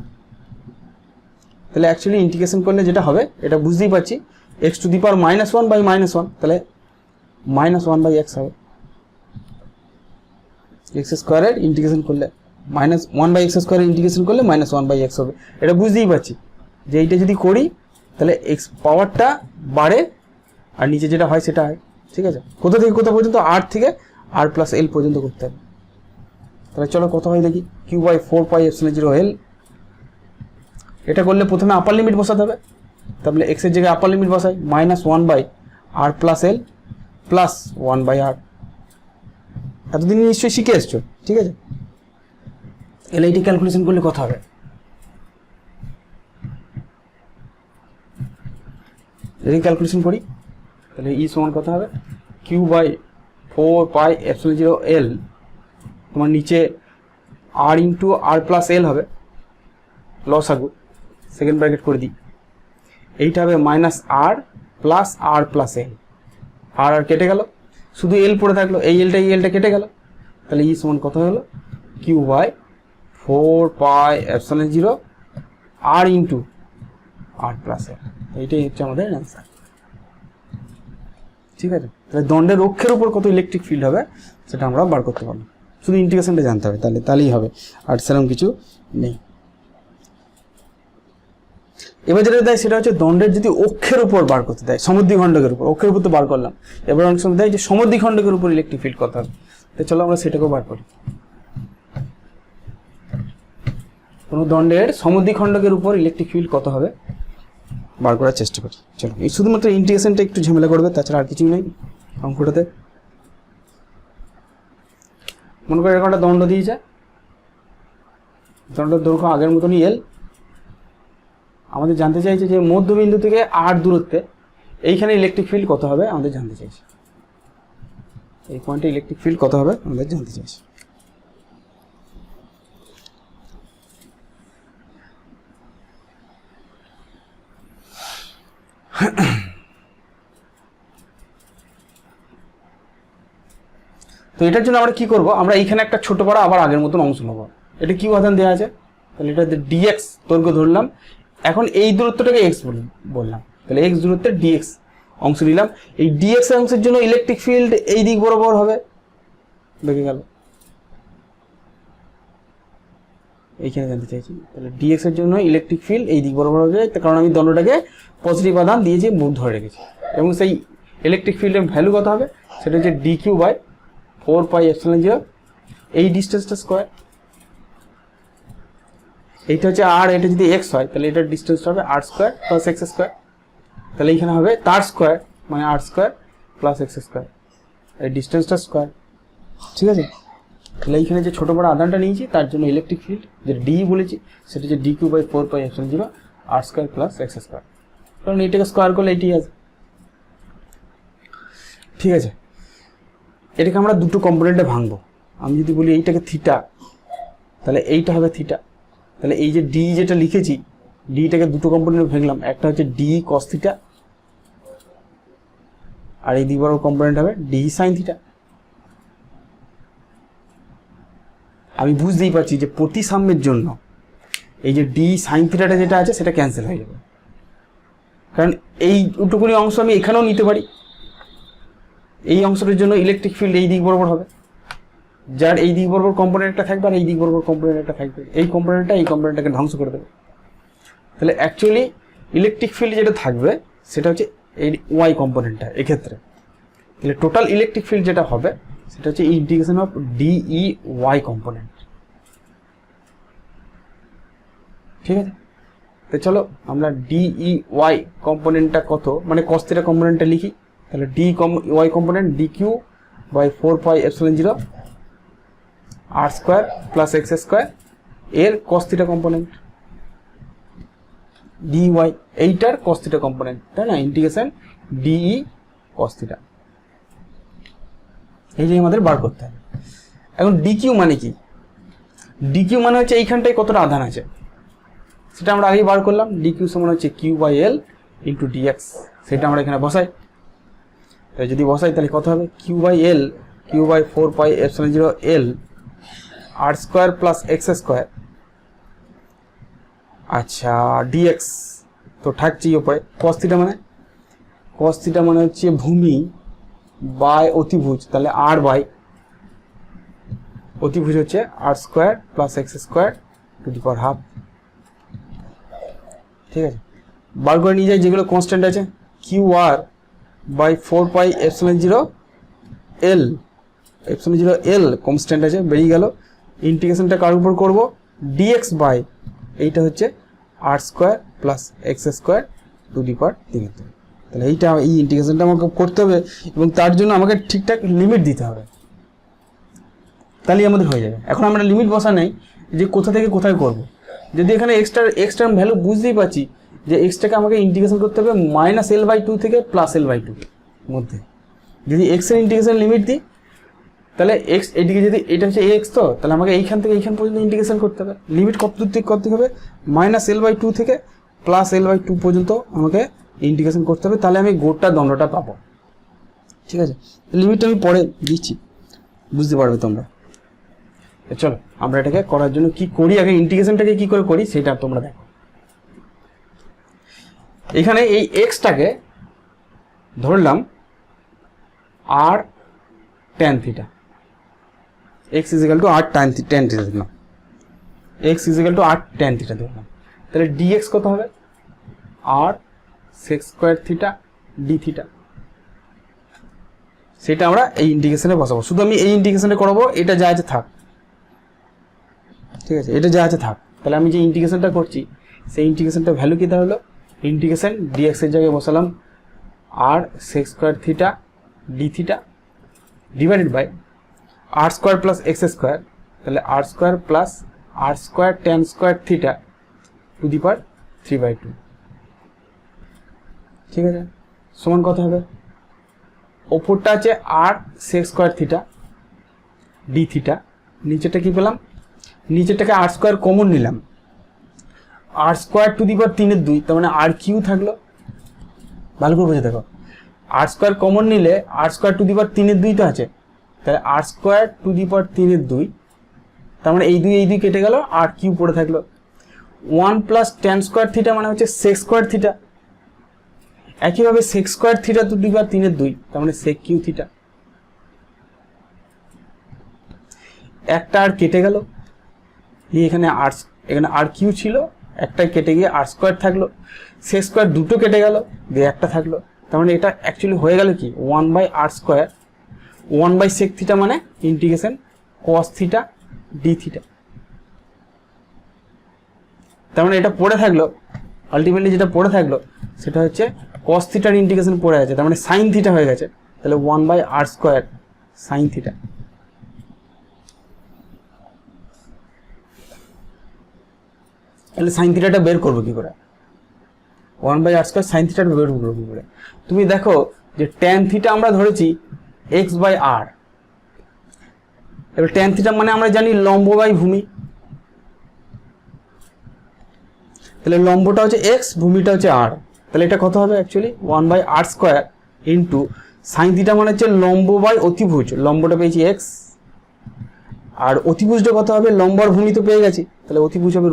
তাহলে অ্যাকচুয়ালি ইন্টিগ্রেশন করলে যেটা হবে এটা বুঝতেই পারছি, x to the power minus 1 by minus 1, তাহলে মাইনাস 1/x হবে। x স্কোয়ারের ইন্টিগ্রেশন করলে মাইনাস 1/x স্কোয়ারের ইন্টিগ্রেশন করলে মাইনাস 1/x হবে। এটা বুঝতেই পারছি যে এইটা যদি করি তাহলে x পাওয়ারটা বাড়ে আর নিচে যেটা হয় সেটা হয়। ঠিক আছে, কোথা থেকে কোথা পর্যন্ত, r থেকে r প্লাস l পর্যন্ত করতে হবে। তাহলে চলো কত হয় দেখি, q/4πε0l। এটা করলে প্রথমে আপার লিমিট বসাতে হবে, তাহলে x এর জায়গায় আপার লিমিট বসাই -1/r plus l plus 1/r। এতদিন নিশ্চয়ই শিখে এসছো, ঠিক আছে। এলে এইটি ক্যালকুলেশন করলে কত হবে, যদি ক্যালকুলেশন করি তাহলে ই সমান কত হবে, q/4πε0l, তোমার নিচে r into r plus l হবে, লসাগু সেকেন্ড ব্র্যাকেট করে দিই, এইটা হবে -r plus r plus l, আর কেটে গেল, শুধু l পড়ে থাকলো, এই এলটা কেটে গেল, তাহলে ই সমান কত হলো, q/4πε0 r into r plus l। এইটাই হচ্ছে আমাদের অ্যান্সার। ঠিক আছে, তাহলে দণ্ডের অক্ষের উপর কত ইলেকট্রিক ফিল্ড হবে সেটা আমরা বার করতে পারবো, শুধু ইন্টিগ্রেশনটা জানতে হবে, তাহলেই হবে, আর সেরকম কিছু নেই। এবার যেটা দেয় সেটা হচ্ছে দণ্ডের যদি অক্ষের উপর বার করতে দেয়, সমদ্বিখণ্ডকের উপর, অক্ষের উপর তো বার করলাম, এবার অনেক সময় দেয় যে সমদ্বিখণ্ডকের উপর ইলেকট্রিক ফিল্ড কত হবে। তো চলো আমরা সেটাকেও বার করি। কোনো দণ্ডের সমদ্বিখণ্ডকের উপর ইলেকট্রিক ফিল্ড কত হবে বার করার চেষ্টা করি। চলো, এই শুধুমাত্র ইন্টিগ্রেশনটা একটু ঝামেলা করবে, তাছাড়া আর কিছুই নেই অঙ্কটাতে। মনে করে এরকম একটা দণ্ড দিয়েছে, দণ্ডের দৈর্ঘ্য আগের মতনই এল। আমাদের জানতে চাইছে যে মধ্যবিন্দু থেকে r দূরত্বে এইখানে ইলেকট্রিক ফিল্ড কত হবে আমাদের জানতে চাইছে, এই পয়েন্টে ইলেকট্রিক ফিল্ড কত হবে আমাদের জানতে চাইছে। তো এটার জন্য আমরা কি করব, আমরা এইখানে একটা ছোট বড় আবার আগের মতন অংশ নেব। এটা কি উপাদান দেওয়া আছে, তাহলে এটা dx দৈর্ঘ্য ধরলাম, এখন এই দূরত্বটাকে x বললাম, তাহলে x দূরত্বের dx অংশ নিলাম। এই dx অংশের জন্য ইলেকট্রিক ফিল্ড এই দিক বরাবর হবে, দেখে গেল এইখানে জানতে চাইছি, তাহলে dx এর জন্য ইলেকট্রিক ফিল্ড এই দিক বরাবর হবে, কারণ আমি দণ্ডটাকে পজিটিভ আধান দিয়েছি, মুভ ধরে রেখেছি, এবং সেই ইলেকট্রিক ফিল্ডের ভ্যালু কত হবে সেটা হচ্ছে dq/4πε0, এই ডিস্টেন্সটা স্কোয়ার, এইটা হচ্ছে আর, এটা যদি x হয় তাহলে এটার ডিস্টেন্সটা হবে r square plus x square, তাহলে এইখানে হবে তার স্কোয়ার মানে r square plus x square, এই ডিস্টেন্সটা স্কোয়ার। ঠিক আছে, তাহলে এইখানে যে ছোট বড় আধানটা নিয়েছি তার জন্য ইলেকট্রিক ফিল্ড যেটা ডি বলেছি সেটা হচ্ছে dq/4πε0 r square plus x square, কারণ এটাকে স্কোয়ার করলে এইটাই আছে। ঠিক আছে, এটাকে আমরা দুটো কম্পোনেন্টে ভাঙবো। আমি যদি বলি এইটাকে থিটা, তাহলে এইটা হবে থিটা, তাহলে এই যে ডি যেটা লিখেছি, ডিটাকে দুটো কম্পোনেন্টে ভাঙলাম, একটা হচ্ছে ডি কস থিটা, আর এই দিক বরাবর কম্পোনেন্ট হবে ডি সাইন থিটা। আমি বুঝতেই পারছি যে প্রতিসাম্যের জন্য এই যে ডি সাইন থিটাটা যেটা আছে সেটা ক্যান্সেল হয়ে যাবে, কারণ এই দুটুকুনি অংশ আমি এখানেও নিতে পারি, এই অংশটার জন্য ইলেকট্রিক ফিল্ড এই দিক বরাবর হবে, যার এই দিক বরাবর কম্পোনেন্টটা থাকবে আর এই দিক বরাবর কম্পোনেন্টটা থাকবে, এই কম্পোনেন্টটা এই কম্পোনেন্টটাকে ধ্বংস করে দেবে। তাহলে অ্যাকচুয়ালি ইলেকট্রিক ফিল্ড যেটা থাকবে সেটা হচ্ছে এই ওয়াই কম্পোনেন্টটা এক্ষেত্রে, তাহলে টোটাল ইলেকট্রিক ফিল্ড যেটা হবে সেটা হচ্ছে integration of d E y component. ঠিক আছে, তো চলো আমরা ডিই ওয়াই কম্পোনেন্টটা কত, মানে কস থিটা কম্পোনেন্টটা লিখি, তাহলে d y component dq/4πε0 r square plus x square এর cos থিটা কম্পোনেন্ট dy, এইটার cos থিটা কম্পোনেন্ট, তাই না, ইন্টিগ্রেশন ডিই cos থিটা, এই যে আমাদের বার করতে হবে। এখন ডিকিউ মানে কি, ডিকিউ মানে হচ্ছে এইখানটায় কতটা আধান আছে, সেটা আমরা আগেই বার করলাম, ডি কিউ সমান হচ্ছে q by L into dx, সেটা আমরা এখানে বসাই। তাই যদি বসাই তাহলে কত হবে, q by l, q by 4 pi epsilon 0 l r square plus x square, আচ্ছা ডিএক্স তো থাকছেই ওপরে। কস থিটা মানে হচ্ছে ভূমি বাই অতিভুজ, তাহলে আর বাই অতিভুজ হচ্ছে r square plus x square to the power half. ঠিক আছে, বার করে নিয়ে যাই যেগুলো কনস্ট্যান্ট আছে, q r by 4 pi epsilon 0 L, epsilon 0 L constant আছে, বেরিয়ে গেল। ইন্টিগ্রেশনটা কার উপর করব, ডিএক্স বাই এইটা হচ্ছে r square plus x square to the power 3। তাহলে এইটা এই ইন্টিগ্রেশনটা আমাকে করতে হবে এবং তার জন্য আমাকে ঠিকঠাক লিমিট দিতে হবে, তাহলেই আমাদের হয়ে যাবে। এখন আমরা লিমিট বসা নেই যে কোথা থেকে কোথায় করব। যদি এখানে এক্সটার ভ্যালু বুঝতেই পারছি যে এক্সটাকে আমাকে ইন্টিগ্রেশন করতে হবে -l/2 থেকে +l/2 মধ্যে। যদি এক্স এর ইন্টিগ্রেশন লিমিট দিই তাহলে এক্স এদিকে, যদি এটা হচ্ছে এক্স তো তাহলে আমাকে এইখান থেকে এইখান পর্যন্ত ইন্টিগ্রেশন করতে হবে। লিমিট কত দূর থেকে করতে হবে, -l/2 থেকে +l/2 পর্যন্ত আমাকে ইন্টিগ্রেশন করতে হবে, তাহলে আমি গোটা দণ্ডটা পাবো। ঠিক আছে, লিমিটটা আমি পরে দিচ্ছি, বুঝতে পারবে তোমরা। চলো আমরা এটাকে করার জন্য কি করি, আগে ইন্টিগ্রেশনটাকে কি করে করি সেটা তোমরা দেখো। এখানে এই এক্সটাকে ধরলাম আর tan theta, x = r tan theta ধরলাম, x = r tan থিটা ধরলাম, তাহলে dx কত হবে, r sec square theta d theta. সেটা আমরা এই ইন্টিগ্রেশনে বসাবো, শুধু আমি এই ইন্টিগ্রেশনে করাবো, এটা যা আছে থাক। ঠিক আছে, এটা যা আছে থাক। তাহলে আমি যে ইন্টিগ্রেশনটা করছি সেই ইন্টিগ্রেশনটা ভ্যালু কি দাঁড়ালো, ইন্টিগ্রেশন dx এর জায়গায় বসালাম r sec square theta d theta divided by r square plus x square, তাহলে r square plus r square tan square theta to দি পাওয়ার 3/2। ঠিক আছে, সমান কত হবে, ওপরটা আছে r sec square theta d theta, নিচেটা কি পেলাম, নিচেরটাকে r স্কয়ার কমন নিলাম, r স্কয়ার টু দি পাওয়ার 3/2, তার মানে r কিউ থাকলো। ভালো করে বুঝে দেখো, r স্কয়ার কমন নিলে r স্কয়ার টু দি পাওয়ার 3/2 তো আছে, তাহলে r স্কয়ার টু দি পাওয়ার 3/2, তার মানে এই দুই কেটে গেল, r কিউ পড়ে থাকলো। 1 প্লাস tan স্কয়ার থিটা মানে হচ্ছে sec স্কয়ার থিটা, একইভাবে sec স্কয়ার থিটা টু দি পাওয়ার 3/2, তার মানে sec কিউ থিটা। একটা আর কেটে গেল, এখানে আর কিউ ছিল, একটাই কেটে গিয়ে আর স্কয়ার থাকলো, sec স্কয়ার দুটো কেটে গেল, দিয়ে একটা থাকলো, তার মানে এটা অ্যাকচুয়ালি হয়ে গেল কি 1/r স্কয়ার 1/sec থিটা, মানে integration cos theta d theta. তার মানে এটা পড়ে থাকলো, আলটিমেটলি যেটা পড়ে থাকলো সেটা হচ্ছে cos থিটার ইন্টিগ্রেশন পড়ে আছে, তার মানে sin থিটা হয়ে গেছে, তাহলে 1/r স্কয়ার sin থিটা। তাহলে sin থিটাটা বের করবো কি করে, 1/r স্কয়ার sin থিটাটা বের করবো কি করে। তুমি দেখো যে tan থিটা আমরা ধরেছি x/r, এবার tan থিটা মানে আমরা জানি লম্ব বাই ভূমি, তাহলে লম্বটা হচ্ছে x, ভূমিটা হচ্ছে r, তাহলে এটা কত হবে actually 1/r square into sin theta মানে হচ্ছে লম্ব বাই অতিভুজ, লম্বটা পেয়েছি x, আর অতিভুজটা কত হবে, লম্ব আর ভূমি তো পেয়ে গেছি, তাহলে অতিভুজ হবে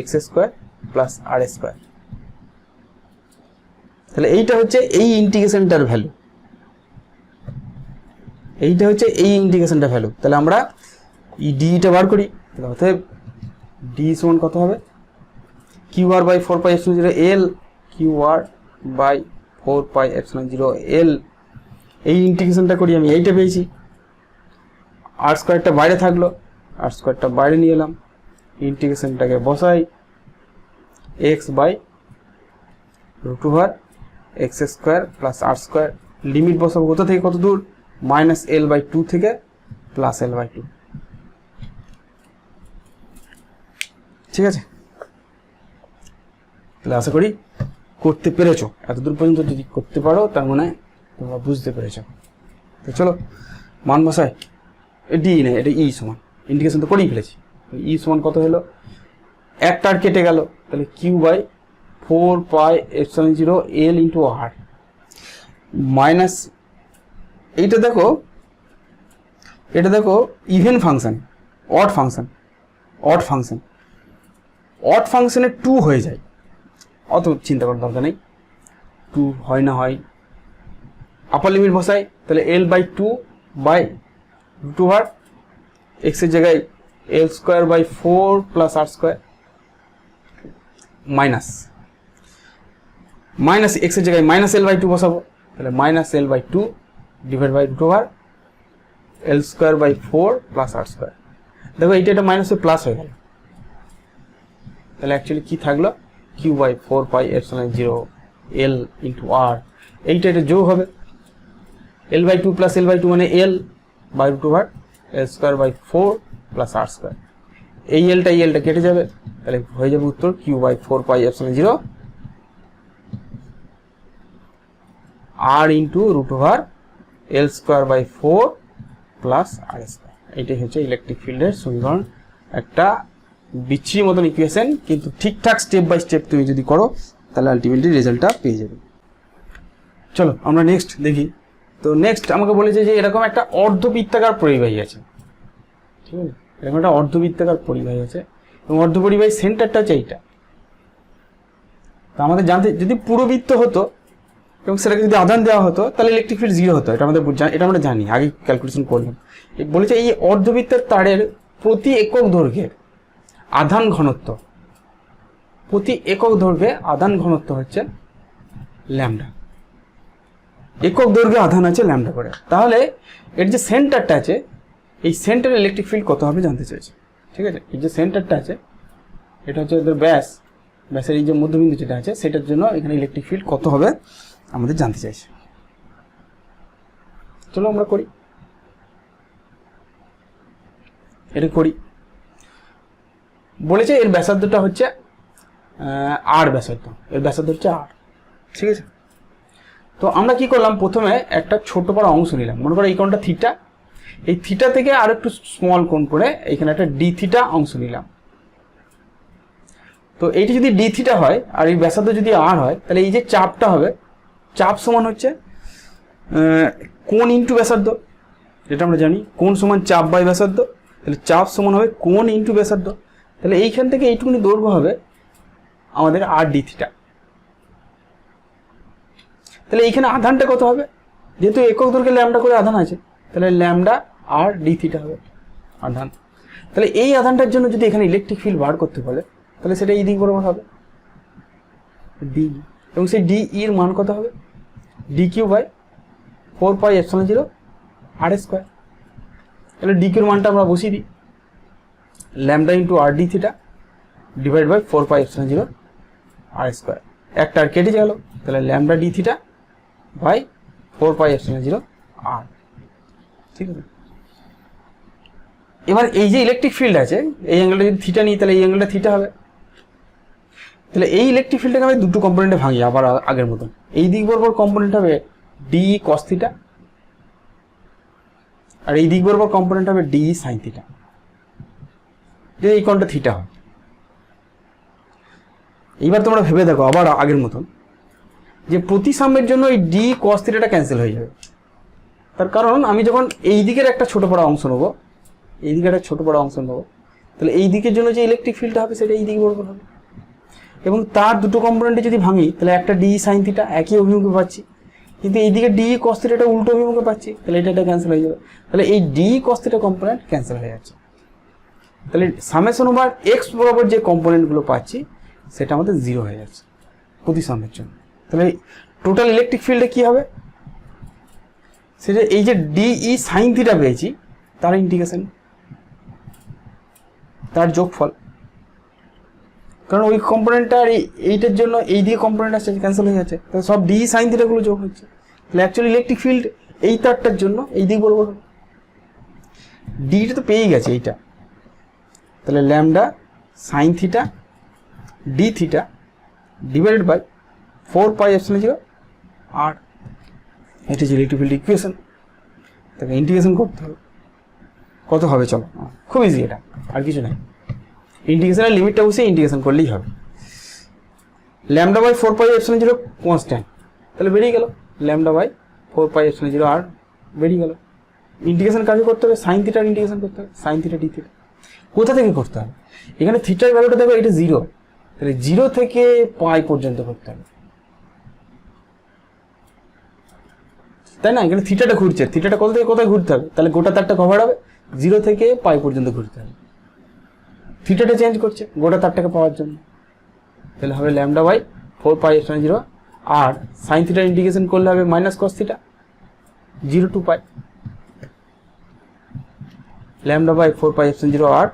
√x square plus r square. তাহলে এইটা হচ্ছে এই ইন্টিগ্রেশনটার ভ্যালু, এইটা হচ্ছে এই ইন্টিগ্রেশনটার ভ্যালু। তাহলে আমরা এই ডিটা বার করি, তাহলে অতএব ডি সমান কত হবে, QR by 4 pi epsilon 0 L, QR by 4 pi epsilon 0 L। এই ইন্টিগ্রেশনটা করি আমি, এইটা পেয়েছি, আর স্কয়ারটা বাইরে থাকলো, আর স্কয়ারটা বাইরে নিয়ে এলাম, ইন্টিগ্রেশনটাকে বসাই, x by √x square plus r square, limit বসাবো কোথা থেকে কত দূর, -l/2 থেকে +l/2। ঠিক আছে, তাহলে আশা করি করতে পেরেছো, এতদূর পর্যন্ত যদি করতে পারো তার মানে তোমরা বুঝতে পেরেছো। তো চলো মান বসাই, ডি নেই, এটা ই সমান, ইন্টিগ্রেশন তো করেই ফেলেছি, ই সমান কত হলো একটা আর কেটে গেল, তাহলে q by 4πε0 L into r minus এটা দেখো ইভেন ফাংশন, অড ফাংশনে 2 হয়ে যায়, অত চিন্তা করার দরকার নেই, 2 হয় না হয়, আপার লিমিট বসাই, তাহলে L by 2 by root over x এর জায়গায় L square by 4 plus r square minus x এর জায়গায় মাইনাস এল বাই 2 বসাবো, তাহলে minus L by 2 divide by root over L square by 4 plus r square. দেখো এইটা এটা মাইনাসে প্লাস হয়ে গেল, তাহলে অ্যাকচুয়ালি কি থাকলো, q by 4πε0 L into r, এইটা এটা যোগ হবে, L by 2 plus L by 2 মানে L by root over L square by 4 plus r square, এই এলটা কেটে যাবে, তাহলে হয়ে যাবে উত্তর q by 4πε0 r into root over L square by 4 plus r square. এইটাই হচ্ছে ইলেকট্রিক ফিল্ডের সমীকরণ, একটা বিচ্ছিরি মতন ইকুয়েশন, কিন্তু ঠিকঠাক স্টেপ বাই স্টেপ তুমি যদি করো তাহলে আলটিমেটলি রেজাল্টটা পেয়ে যাবে। চলো আমরা নেক্সট দেখি। তো নেক্সট আমাকে বলেছে যে এরকম একটা অর্ধবৃত্তাকার পরিবাহী আছে, ঠিক আছে, এরকম একটা অর্ধবৃত্তাকার পরিবাহী আছে এবং অর্ধপরিবাহী সেন্টারটা হচ্ছে এইটা। তো আমাদের জানতে, যদি পুরোবৃত্ত হতো এবং সেটাকে যদি আধান দেওয়া হতো তাহলে ইলেকট্রিক ফিল্ড 0 হতো, এটা আমরা জানি, আগে ক্যালকুলেশন করলাম। বলেছে এই অর্ধবৃত্তের তারের প্রতি একক দৈর্ঘ্যে আধান ঘনত্ব, হচ্ছে ল্যামডা, একক দৈর্ঘ্যে আধান আছে ল্যামডা করে। তাহলে এর যে সেন্টারটা আছে, এই সেন্টারে ইলেকট্রিক ফিল্ড কত হবে জানতে চাইছে, ঠিক আছে। এই যে সেন্টারটা আছে, এটা হচ্ছে ওদের ব্যাসের এই যে মধ্যবিন্দু যেটা আছে, সেটার জন্য এখানে ইলেকট্রিক ফিল্ড কত হবে আমাদের জানতে চাইছে। চলো আমরা করি, এটা করি। বলেছে এর ব্যাসার্ধটা হচ্ছে আর ব্যাসার্ধ, এর ব্যাসার্ধ হচ্ছে আর, ঠিক আছে। তো আমরা কি করলাম, প্রথমে একটা ছোট বড় অংশ নিলাম, মনে করো এই কোণটা থিটা, এই থিটা থেকে আর একটু স্মল কোণ করে এখানে একটা ডি থিটা অংশ নিলাম। তো এইটি যদি ডি থিটা হয় আর এই ব্যাসার্ধ যদি আর হয়, তাহলে এই যে চাপটা হবে, চাপ সমান হচ্ছে কোণ ইন্টু ব্যাসার্ধ, যেটা আমরা জানি কোণ সমান চাপ বাই ব্যাসার্ধ, তাহলে চাপ সমান হবে কোণ ইন্টু ব্যাসার্ধ। তাহলে এইখান থেকে এইটুকুনি দৈর্ঘ্য হবে আমাদের আর ডি থিটা। তাহলে এইখানে আধানটা কত হবে, যেহেতু একক দৈর্ঘ্যে ল্যামডা করে আধান আছে, তাহলে ল্যামডা আর ডি থিটা হবে আধান। তাহলে এই আধানটার জন্য যদি এখানে ইলেকট্রিক ফিল্ড বার করতে বলে, তাহলে সেটা এই দিক বরাবর হবে ডি, এবং সেই ডি এর মান কত হবে, d q by 4πε0 r square. তাহলে ডি কিউর মানটা আমরা বসিয়ে দিই, lambda into r d theta divide by 4πε0 r square, একটা আর কেটে গেল, তাহলে lambda d theta by 4πε0 r, ঠিক আছে। এবার এই যে ইলেকট্রিক ফিল্ড আছে, এই অ্যাঙ্গেলটা যদি থিটা নিই তাহলে এই অ্যাঙ্গেলটা থিটা হবে। তাহলে এই ইলেকট্রিক ফিল্ডটাকে আমি দুটো কম্পোনেন্টে ভাঙি আবার আগের মতন, এই দিক বরাবর কম্পোনেন্ট হবে ডি কস থিটা, আর এই দিক বরাবর কম্পোনেন্ট হবে ডি সাইন থিটা, যদি এই কোণটা থিটা হয়। এইবার তোমরা ভেবে দেখো আবার আগের মতন, যে প্রতিসাম্যের জন্য এই ডি কস থিটাটা ক্যান্সেল হয়ে যাবে। তার কারণ আমি যখন এই দিকের একটা ছোট বড় অংশ নেবো, এই দিকে একটা ছোট বড় অংশ নেবো, তাহলে এই দিকের জন্য যে ইলেকট্রিক ফিল্ডটা হবে সেটা এই দিকে বরাবর হবে, এবং তার দুটো কম্পোনেন্টে যদি ভাঙি তাহলে একটা ডি সাইন থিটা একই অভিমুখে পাচ্ছি, কিন্তু এইদিকে ডি কস থিটাটা উল্টো অভিমুখে পাচ্ছি, তাহলে এটা ক্যান্সেল হয়ে যাবে। তাহলে এই D cos theta component cancel হয়ে যাচ্ছে, তাহলে সামেশন ওভার এক্স বরাবর যে কম্পোনেন্টগুলো পাচ্ছি সেটা আমাদের 0 হয়ে যাচ্ছে প্রতিসাম্যের জন্য। তাহলে টোটাল ইলেকট্রিক ফিল্ডে কি হবে, সেটা এই যে ডিই সাইন থিটা পেয়েছি তার ইন্টিগ্রেশন, তার যোগফল, কারণ ওই কম্পোনেন্টটা আর এইটার জন্য এই দিকে কম্পোনেন্ট আসছে ক্যান্সেল হয়ে যাচ্ছে, তাহলে সব ডি সাইন থিটাগুলো যোগ হচ্ছে। তাহলে অ্যাকচুয়ালি ইলেকট্রিক ফিল্ড এই তারটার জন্য এই দিক বরাবর হবে, ডিটা তো পেয়েই গেছে এইটা, তাহলে lambda sine theta d theta divided by 4πε0 r, এটা হচ্ছে ইলেকট্রিক ফিল্ড ইকুয়েশন। তাকে ইন্টিগ্রেশন করতে হবে, কত হবে চলো, খুব ইজি, এটা আর কিছু নাই। ইন্টিগ্রেশনের লিমিটটা বসে ইন্টিগ্রেশন করলেই হবে। Lambda by 4 pi epsilon 0 constant, তাহলে বেরিয়ে গেল lambda by 4 pi epsilon 0 r বেরিয়ে গেল। ইন্টিগ্রেশন কাজে করতে হবে, সাইন থিটার ইন্টিগ্রেশন করতে হবে, সাইন থিটা ডি থিটা। কোথা থেকে করতে হবে? এখানে থিটার ভ্যালুটা দেখো এটা 0, তাহলে 0 থেকে পাই পর্যন্ত করতে হবে, তাই না? এখানে থিটাটা ঘুরছে, থিটাটা কোথা থেকে কোথায় ঘুরতে হবে? তাহলে গোটা তারটা কভার হবে, 0 থেকে পাই পর্যন্ত ঘুরতে হবে। থিটাটা চেঞ্জ করছে গোটা তারটাকে পাওয়ার জন্য, তাহলে হবে lambda by 4 pi epsilon 0 r sine থিটার ইন্টিগ্রেশন করলে হবে minus cos theta 0 to pi, lambda by 4 pi epsilon 0 r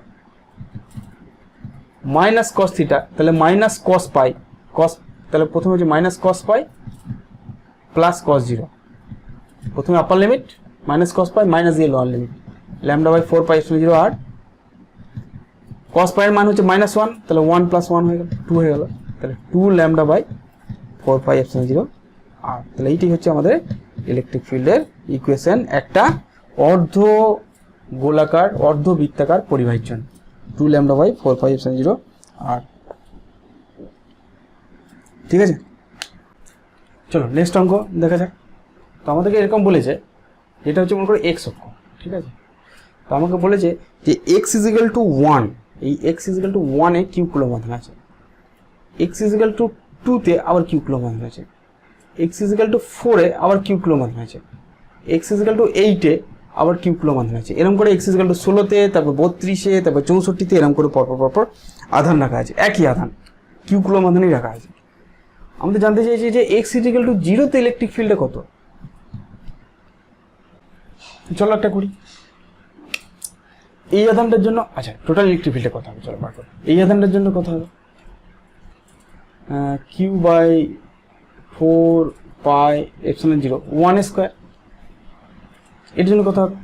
minus cos theta, তাহলে মাইনাস কস পাই, কস, তাহলে প্রথমে হচ্ছে মাইনাস কস পাই প্লাস কস 0, প্রথমে upper limit minus cos pi minus দিয়ে lower limit, lambda by 4 pi epsilon 0 r cos pi এর মান হচ্ছে -1, তাহলে 1 + 1 হয়ে গেল 2 হয়ে গেল, তাহলে 2 ল্যামডা বাই 4 পাই এপসিলন 0 আর, তাহলে এইটাই হচ্ছে আমাদের ইলেকট্রিক ফিল্ডের ইকুয়েশন একটা অর্ধ গোলাকার অর্ধ বৃত্তাকার পরিবাহীর জন্য, 2 ল্যামডা বাই 4 পাই এপসিলন 0 আর। ঠিক আছে, চলো নেক্সট অঙ্ক দেখা যাক। তো আমাদেরকে এরকম বলেছে, এটা হচ্ছে মনে করো এক্স অক্ষ, ঠিক আছে। তো আমাকে বলেছে যে এক্স ইজিক্যাল টু 1, এই এক্স ইজিক্যাল টু 1-এ কিউ কুলম্ব আধান আছে, এক্স ইজিক্যাল টু 2-তে আবার কিউ কুলম্ব আধান আছে, এক্স ইজিক্যাল টু 4-এ আবার কিউ কুলম্ব আধান আছে, এক্স ইজিক্যাল টু 8-এ আবার কিউ কুলম্ব আধান আছে। এরকম করে এক্স ইজিক্যাল টু 16-তে, তারপর 32-এ, তারপর 64-তে, এরকম করে পরপর আধান রাখা আছে, একই আধান কিউ কুলম্ব আধানই রাখা আছে। আমাদের জানতে চাইছি যে এক্স ইজিক্যাল টু 0-তে ইলেকট্রিক ফিল্ডে কত। চলো একটা করি, এই আধানটার জন্য, আচ্ছা টোটাল ইলেকট্রিক ফিল্ডে কত হবে, চলো বার করো। এই আধানটার জন্য কত হবে, q by 4 pi epsilon 0 1 square, এর জন্য কত হবে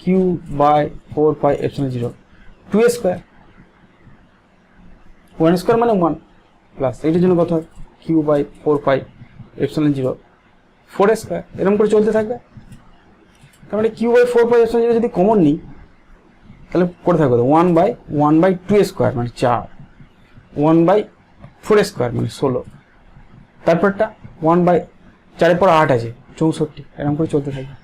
q by 4 pi epsilon 0 2 square, 1 square মানে 1 প্লাস, এটার জন্য কত হবে q by 4 pi epsilon 0 4 square, এরকম করে চলতে থাকবে। তার মানে কিউ বাই 4 পাই এপসিলন 0 যদি কমন নিই তাহলে করে থাকবে 1/2 স্কোয়ার মানে 4, 1/4 স্কোয়ার মানে 16, তারপরটা 1/4 পর 8 আছে 64, এরকম করে চলতে থাকবে।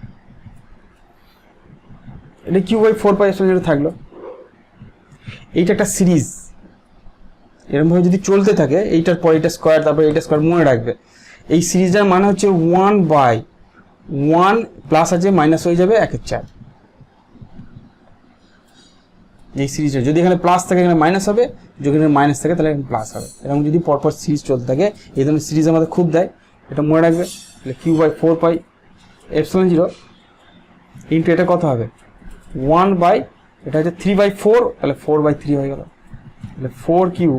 এটা কিউ বাই 4 পাই এপসিলন 0 থাকলো। এইটা একটা সিরিজ, এরকমভাবে যদি চলতে থাকে, এইটার পর এটা স্কোয়ার, তারপর এটা স্কোয়ার, মনে রাখবে এই সিরিজটার মানে হচ্ছে 1/1 প্লাস আছে মাইনাস হয়ে যাবে 1/4। এই সিরিজটা যদি এখানে প্লাস থাকে এখানে মাইনাস হবে, যদি এখানে মাইনাস থাকে তাহলে এখানে প্লাস হবে। এরকম যদি পরপর সিরিজ চলতে থাকে, এই ধরনের সিরিজ আমাদের খুব দেয়, এটা মনে রাখবে। তাহলে q by 4 pi epsilon 0 into এটা কত হবে 1 বাই, এটা হচ্ছে 3/4, তাহলে 4/3 হয়ে গেল, তাহলে 4 কিউ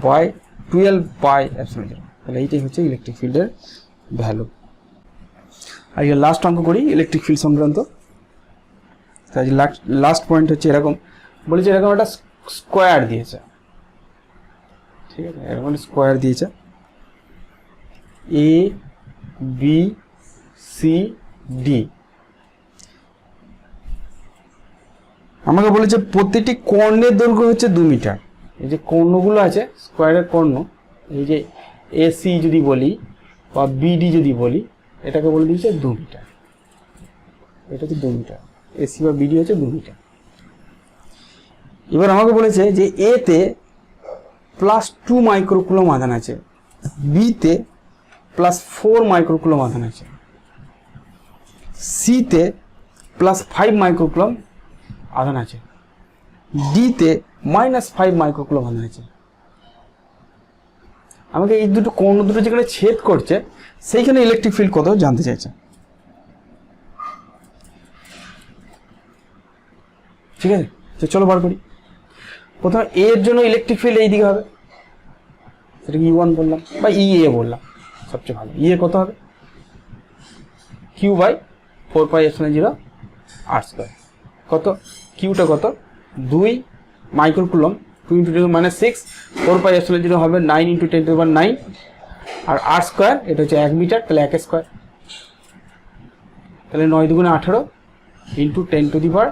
বাই 12 পাই এপসিলন 0। তাহলে এইটাই হচ্ছে ইলেকট্রিক ফিল্ডের ভ্যালু। আর এই লাস্ট অঙ্ক করি ইলেকট্রিক ফিল্ড সংক্রান্ত। তাই লাস্ট পয়েন্ট হচ্ছে এরকম বলেছে, এরকম একটা স্কোয়ার দিয়েছে, ঠিক আছে, এরকম একটা স্কোয়ার দিয়েছে এ বি সি ডি। আমাকে বলেছে প্রতিটি কর্ণের দৈর্ঘ্য হচ্ছে 2 মিটার। এই যে কর্ণগুলো আছে স্কোয়ারের কর্ণ, এই যে এসি যদি বলি বা বিডি যদি বলি, এটাকে বলে দিয়েছে 2 মিটার, এটা হচ্ছে 2 মিটার, এসি বা বিডি হচ্ছে 2 মিটার। এবার আমাকে বলেছে যে এতে +2 মাইক্রোকুলম আধান আছে, বিতে +4 মাইক্রোকুলম আধান আছে, সিতে +5 মাইক্রোকুলম আধান আছে, ডিতে -5 মাইক্রোকুলম আধান আছে। আমাকে এই দুটো কোণ দুটো যেখানে ছেদ করছে সেইখানে ইলেকট্রিক ফিল্ড কত জানতে চাইছে। ঠিক আছে, তো চলো বার করি। প্রথমে এর জন্য ইলেকট্রিক ফিল্ড এই দিকে হবে, সেটাকে E1 বললাম বা EA বললাম, সবচেয়ে ভালো। EA কত হবে q by 4 pi epsilon 0 r square, কত কিউটা কত 2 মাইক্রোকুলম, 2 × 10⁻⁶, 4 পাই এপসিলন 0 হবে 9 × 10⁹, আর r স্কয়ার এটা হচ্ছে 1 মিটার, তাহলে 1 স্কয়ার, তাহলে 9 × 18 × 10⁻³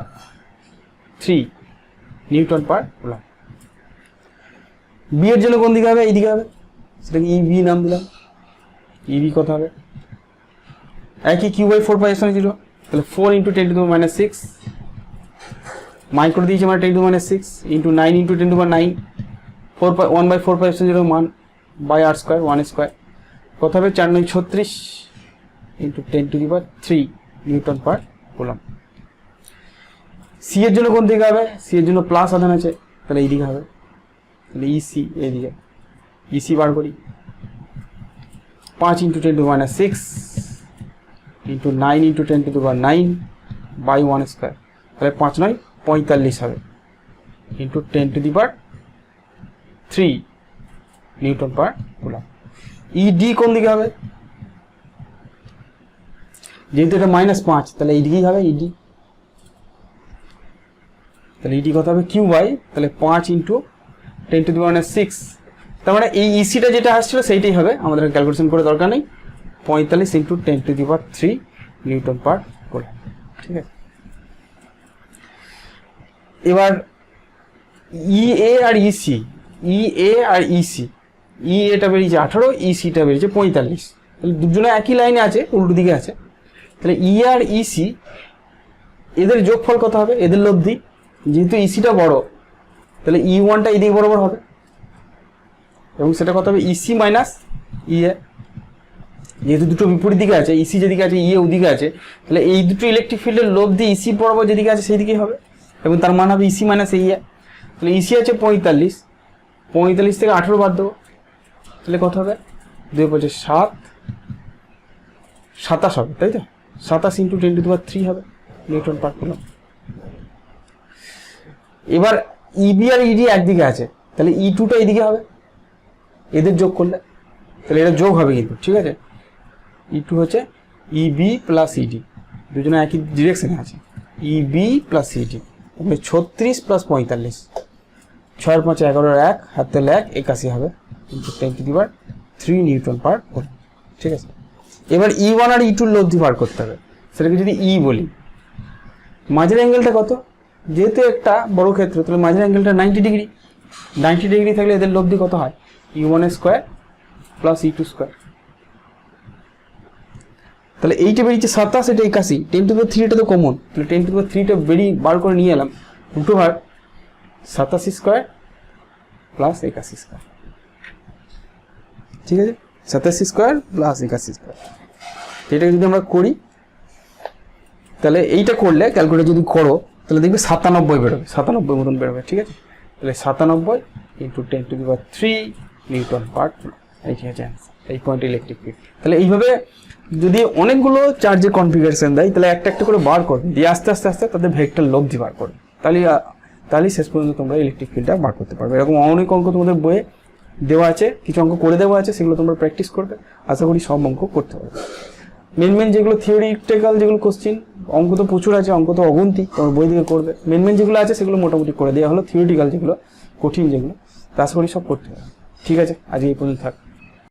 নিউটন পার কুলম। বি এর জন্য কোন দিকে হবে? এইদিকে হবে, সেটাকে ইবি নাম দিলাম। ইবি কত হবে? একই কিউ বাই 4/0, তাহলে 4 × 10⁻⁶, মাইক্রো দিয়েছে মানে 10⁻⁶, ইন্টু 9 × 10⁻9, 1/4/0 মান বাই r স্কোয়ার, 1² কত হবে? 4 × 9 = 36 into 10⁻³ newton per coulomb. C এর জন্য কোন দিকে হবে? সি এর জন্য প্লাস আধান আছে, তাহলে এইদিকে হবে, তাহলে ইসি এইদিকে, ইসি বার করি, 5 × 10⁻⁶ ইন্টু 9 × 10⁻9 বাই 1², তাহলে 5 × 9 = 45 হবে, into 10⁻³ newton per coulomb. E D কোন দিকে হবে? যেহেতু এটা -5, তাহলে এইদিকেই হবে ইডি, তাহলে ইডি কত হবে? কিউ বাই, তাহলে 5 × 10⁻⁶, তার মানে এই ইসিটা যেটা আসছিল সেইটাই হবে, আমাদের ক্যালকুলেশন করে দরকার নেই, 45 × 10⁻³ নিউটন পার কুলম। ঠিক আছে, এবার ইএ আর ইসি, ইএ আর ইসি, ইএটা বেরিয়েছে 18, ইসিটা বেরিয়েছে 45, তাহলে দুজনে একই লাইনে আছে, উল্টো দিকে আছে, তাহলে ই আর ইসি এদের যোগফল কত হবে? এদের লব্ধি, যেহেতু ইসিটা বড় তাহলে ই1টা এদিকে বরাবর হবে, এবং সেটা কত হবে? ইসি মাইনাস ইএ, যেহেতু দুটো বিপরীত দিকে আছে, ইসি যেদিকে আছে ইএ ওদিকে আছে, তাহলে এই দুটো ইলেকট্রিক ফিল্ডের লব্ধি ইসি বরাবর যেদিকে আছে সেই দিকেই হবে, এবং তার মান হবে ইসি মাইনাস ইএ। তাহলে ইসি আছে 45, 45 থেকে 18 বাদ দেবো, তাহলে কত হবে? 2 × 5 = 7, 27 হবে, তাই তো? 27 × 10⁻³ হবে নিউটন পার কুলম। এবার ইবি আর ইডি একদিকে আছে, তাহলে ই2টা এইদিকে হবে, এদের যোগ করলে, তাহলে এটা যোগ হবে কিন্তু, ঠিক আছে? ই2 হচ্ছে ইবি প্লাস ইডি, দুজনে একই ডিরেকশনে আছে, ইবি প্লাস ইডি, 36 + 45, 6 × 5 = 11, 1 হাত তাহলে 1, 81 হবে, ইন্টু 10⁻³ নিউটন পার কুলম। ঠিক আছে, এবার ই1 আর ই2 লব্ধি বার করতে হবে, সেটাকে যদি ই বলি, মাঝের অ্যাঙ্গেলটা কত? যেহেতু একটা বড় ক্ষেত্র, তাহলে মাঝের অ্যাঙ্গেলটা 90 ডিগ্রি, 90 ডিগ্রি থাকলে এদের লব্ধি কত হয়? e1² + e2², তাহলে এইটা বেরিয়েছে 27, এটা 81, 10⁻³ এটা তো কমন, তাহলে 10⁻³ বেরিয়ে বার করে নিয়ে এলাম, দুটো ভাগ 87² + 81², ঠিক আছে? 87² + 81², এটাকে যদি আমরা করি, তাহলে এইটা করলে ক্যালকুলেট যদি করো তাহলে দেখবে 97 বেরোবে, 97 মতন বেরোবে, ঠিক আছে? তাহলে 97 × 10⁻³ নিউটন পার কুলম, এইটি হচ্ছে অ্যান্সার, এই পয়েন্ট ইলেকট্রিক ফিল্ড। তাহলে এইভাবে যদি অনেকগুলো চার্জের কনফিগারেশন দেয়, তাহলে একটা একটা করে বার করবে, দিয়ে আস্তে আস্তে আস্তে তাদের ভেক্টর লব্ধি বার করবে, তাহলে শেষ পর্যন্ত তোমরা ইলেকট্রিক ফিল্ডটা বার করতে পারবে। এরকম অনেক অঙ্ক তোমাদের বইয়ে দেওয়া আছে, কিছু অঙ্ক করে দেওয়া আছে, সেগুলো তোমরা প্র্যাকটিস করবে, আশা করি সব অঙ্ক করতে পারবে। মেন যেগুলো থিওরিটিক্যাল যেগুলো কোশ্চেন, অঙ্ক তো প্রচুর আছে, অঙ্ক তো অগুন্তি, তোমার বই থেকে করবে। মেন যেগুলো আছে সেগুলো মোটামুটি করে দেওয়া হলো, থিওরিটিক্যাল যেগুলো কঠিন যেগুলো, তা আশা করি সব করতে হবে। ঠিক আছে, আজকে এই পর্যন্ত থাক।